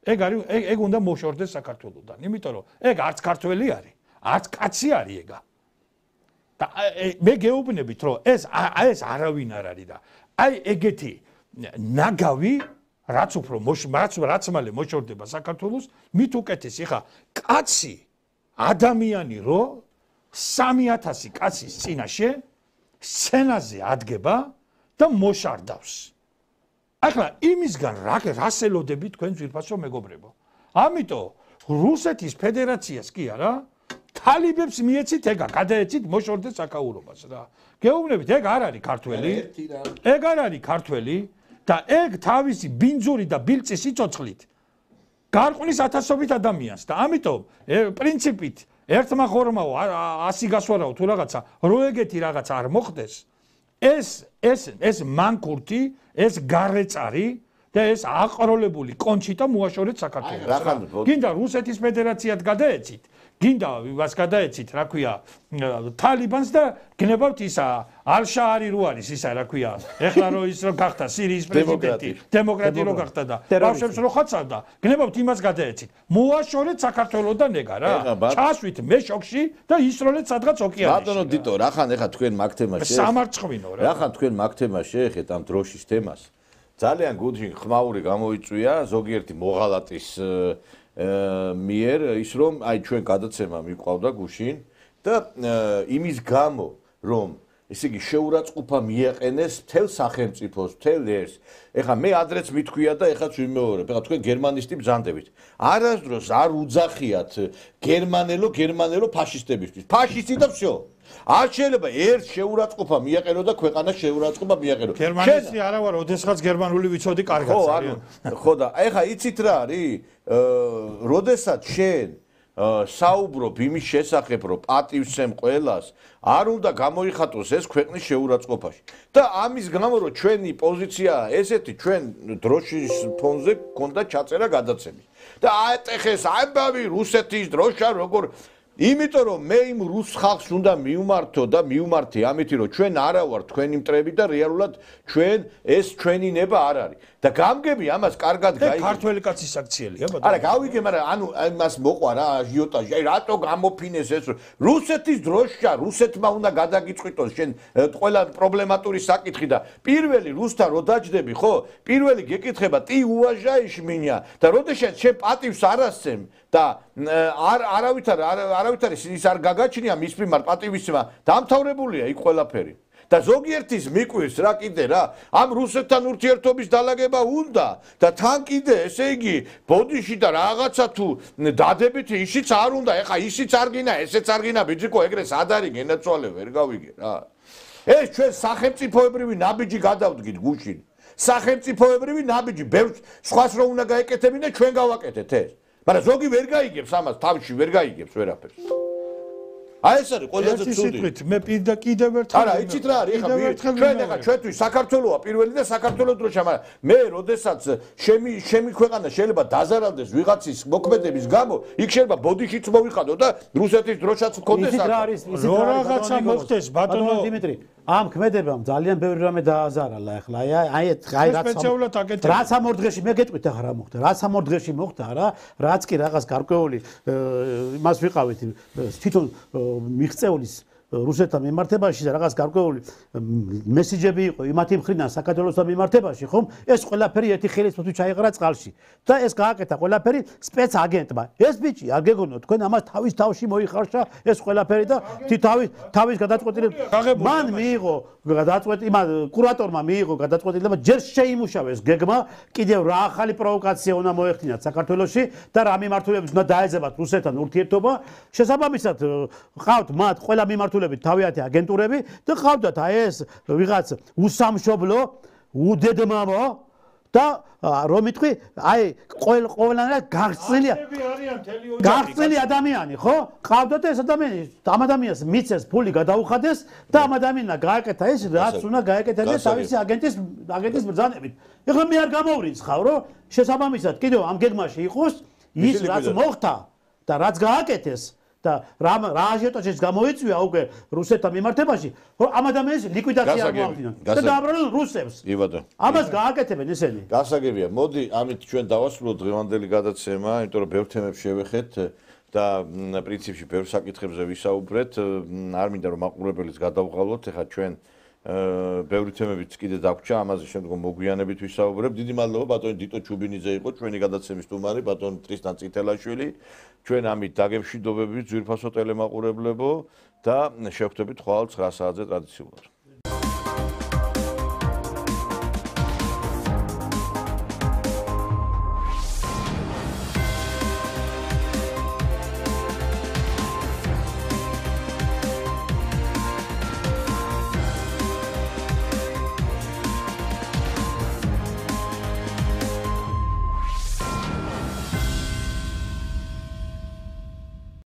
ეგ უნდა მოშორდეს საქართველოდან, იმიტომ რომ ეგ არც ქართველი არის, არც კაცი არის ეგა. და მე გეუბნებით რომ ეს არავინ არ არის და აი ეგეთი ნაგავი რაც უფრო რაც მალე მოშორდება საქართველოს, მით უკეთეს ხა კაცი ადამიანი რო 3000 კაცის წინაშე სცენაზე ადგება და მოშარდავს. ახლა იმისგან რას ელოდები თქვენ ძვირფასო მეგობრებო? ამიტომ რუსეთის ფედერაციას კი არა, თალიბებს მიეცით ეგა, გადაეცით მოშორდეს საკაურობას რა. გეუბნებით, ეგ არ არის ქართველი. ეგ არ არის ქართველი და ეგ თავისი ბინძური და ბილწის სიცოცხლით გარყვნის ათასობით ადამიანს და ამიტომ პრინციპით ერთმა ხორმაო 100 გასვარაო თუ რაღაცა რო ეგეთი რაღაცა არ მოხდეს ეს მანქურთი, ეს გარეწარი და ეს აყროლებული კონჩიტა მოაშორეთ საქართველოს. გინდა რუსეთის ფედერაციად გადაეცით, გინდა იმას გადაეცით, რა ქვია, თალიბანს და გნებავთ ისა ალ-შაარი რო არის ისა, რა ქვია, ეხლა რო ის რო გახდა სირიის პრეზიდენტი, დემოკრატი რო გახდა და ბავშვებს რო ხოცავდა, გნებავთ იმას გადაეცით. მოაშორეთ საქართველოსთან ეგა რა. ჩასვით მეშოქში და ისროლეთ სადღაც ოკეანეში. ბატონო დიტო, რახან ეხა თქვენ მაგ თემას სამარცხვინო რა. რახან თქვენ მაგ თემას შეეხეთ ამ დროშის თემას. ძალიან გუდში ხმაური გამოიწვია ზოგიერთი მოღალატის მიერ ის რომ აი ჩვენ გადაცემა მიყვავდა გუშინ და იმის გამო რომ ესე იგი შეურაცხყოფა მიეყენეს მთელ სახელმწიფოს, მთელ ერს. ეხლა მე ადრეც მithქვია და ეხლაც ვიმეორებ. ეხლა თქვენ გერმანისტი ბრძანდებით. არასდროს არ უძახიათ გერმანელო ფაშისტებისთვის. ფაშისტი და всё. არ შეიძლება ერთ შეურაცხყოფა მიეყენო და ქვეყანას შეურაცხყოფა მიეყენო. გერმანისტი არა ვარ, ოდესღაც გერმანული ვიცოდი კარგად არის. ხო და ეხლა იცით რა არის? როდესაც შენ საუბრობ იმის შესახებ, რომ პატივსცემ ყველას, არ უნდა გამოიხატოს ეს ქვეყნის შეურაცხყოფაში. და ამის გამო რომ ჩვენი პოზიცია ესეთი, ჩვენ დროშის ფონზე გქონდა ჩაწერა გადაცემის. და აეტეხეს ამბავი რუსეთის დროშა როგორ იმიტომ რომ მე იმ რუს ხალხს უნდა მივმართო და მივმართი ამითი რომ ჩვენ არა ვარ თქვენი მტრები და რეალურად ჩვენ ეს ჩვენი ნება არ არის და გამგები ამას კარგად გაიგე ქართველი კაცის აქციელია ბატონო არა გავიგე მაგრამ ანუ ამას მოყვა რა აჟიოტაჟი აი რატო გამოფინეს ეს რუსეთის დროშა რუსეთმა უნდა გადაგიწყვიტოს შენ ყველა პრობლემატური საკითხი და პირველი რუსთან რო დაჯდები ხო პირველი გეკითხება ტი უაჟაიშ მინია და როდესაც შენ პატივს არ ასცემ და არავითარ ის არ გაგაჩნია მის მიმართ პატივისცემა დამთავრებულია იქ ყველაფერი და ზოგიერთის მიკვირს რა კიდე რა ამ რუსეთთან ურთიერთობის დალაგება უნდა და თან კიდე ესე იგი ბოდიში და რაღაცა თუ დადებით ისიც არ უნდა ეხა ისიც არ გინა ესეც არ გინა ბიჭიკო ეგრე სად არის გენაცვალე ვერ გავიგე რა ეს ჩვენ სახელმწიფოებრივი ნაბიჯი გადავდგით გუშინ სახელმწიფოებრივი ნაბიჯი ბევრ სხვას რო უნდა გაეკეთებინა ჩვენ გავაკეთეთ ეს მაგრამ ზოგი ვერ გაიგებს ამას თავში ვერ გაიგებს ვერაფერს აი ეს არის ყველაზე ცუდი მე პირდა კიდევ ერთხელ არა იცით რა არის ეხა ჩვენ ეხა ჩვენთვის საქართველოა პირველი და საქართველოს დროშა მაგრამ მე როდესაც შემი ქვეყანა შეიძლება დაზარალდეს ვიღაცის მოქმედების გამო იქ შეიძლება ბოდიშიც მოვიხადო და რუსეთის დროშაც მქონდეს იცით რა არის რო რაღაცა მოხდეს ბატონო დიმიტრი ამ ქმედებამ ძალიან ბევრი რამე დააზარალა ეხლა აი რაც ამ დღეში მე გეტყვით ახლა რა მოხდა რაც ამ დღეში მოხდა რა რაც კი რაღაც გარკვეული იმას ვიყავით თვითონ მიღწევლის რუსეთთან მიმართებაში და რაღაც გარკვეული მესიჯები იყო იმათი მხრიდან საქართველოსთან მიმართებაში ხომ ეს ყველაფერი ერთი ხელის მოთი ჩაიღრა წყალში და ეს გააკეთა ყველაფერი სპეცაგენტმა ეს ბიჭი არ გეგონო თქვენ ამას თავის თავში მოიხარშა ეს ყველაფერი და თავის გადაწყვეტილება მან მიიღო გადაწყვეტილება კურატორმა მიიღო გადაწყვეტილება ჯერ შეიმუშავეს გეგმა კიდევ რა ახალი პროვოკაცია უნდა მოეხდინათ საქართველოში და რა მიმართულებით უნდა დაეძებათ რუსეთთან ურთიერთობა შესაბამისად ყავთ მათ ყველა მიმართულებით თავიანთი აგენტურები და ყავდათ აი ეს ვიღაც უსამშობლო უდედმამო და რომ იტყვი აი ყველანაირად გაღწილი ადამიანი ხო ყავდათ ეს ადამიანი ამ ადამიანს მიცეს ფული გადაუხადეს და ამ ადამიანმა გააკეთა ეს რაც უნდა გააკეთებინა თავისი აგენტის ბრძანებით ეხლა მე არ გამოვრიცხავ რომ შესაბამისად კიდევ ამ გეგმაში იყოს ის რაც მოხდა და რაც გააკეთეს და რა აჟიოტაჟის გამოიწვია უკვე რუსეთთან მიმართებაში ამ ადამიანის ლიკვიდაცია არ მოახდინონ და დააბრალონ რუსებს ამას გააკეთებენ ესენი გასაგებია მოდი ამით ჩვენ დავასრულოთ დღევანდელი გადაცემა იმიტომ რომ ბევრ თემებს შევეხეთ და პრინციპში ბევრ საკითხებზე ვისაუბრეთ არ მინდა რომ მაყურებელიც გადავღალოთ ეხლა ჩვენ ბევრი თემებიც კიდე დაგვრჩა ამაზე შემდგომ მოგვიანებით ვისაუბრებ დიდი მადლობა ბატონი დიტო ჩუბინიძე იყო ჩვენი გადაცემის სტუმარი ბატონი ტრისტან წითელაშვილი ჩვენ ამით დაგემშვიდობებით ძვირფასო ტელემაყურებლებო და შევხვდებით ხვალ 9 საათზე ტრადიციულად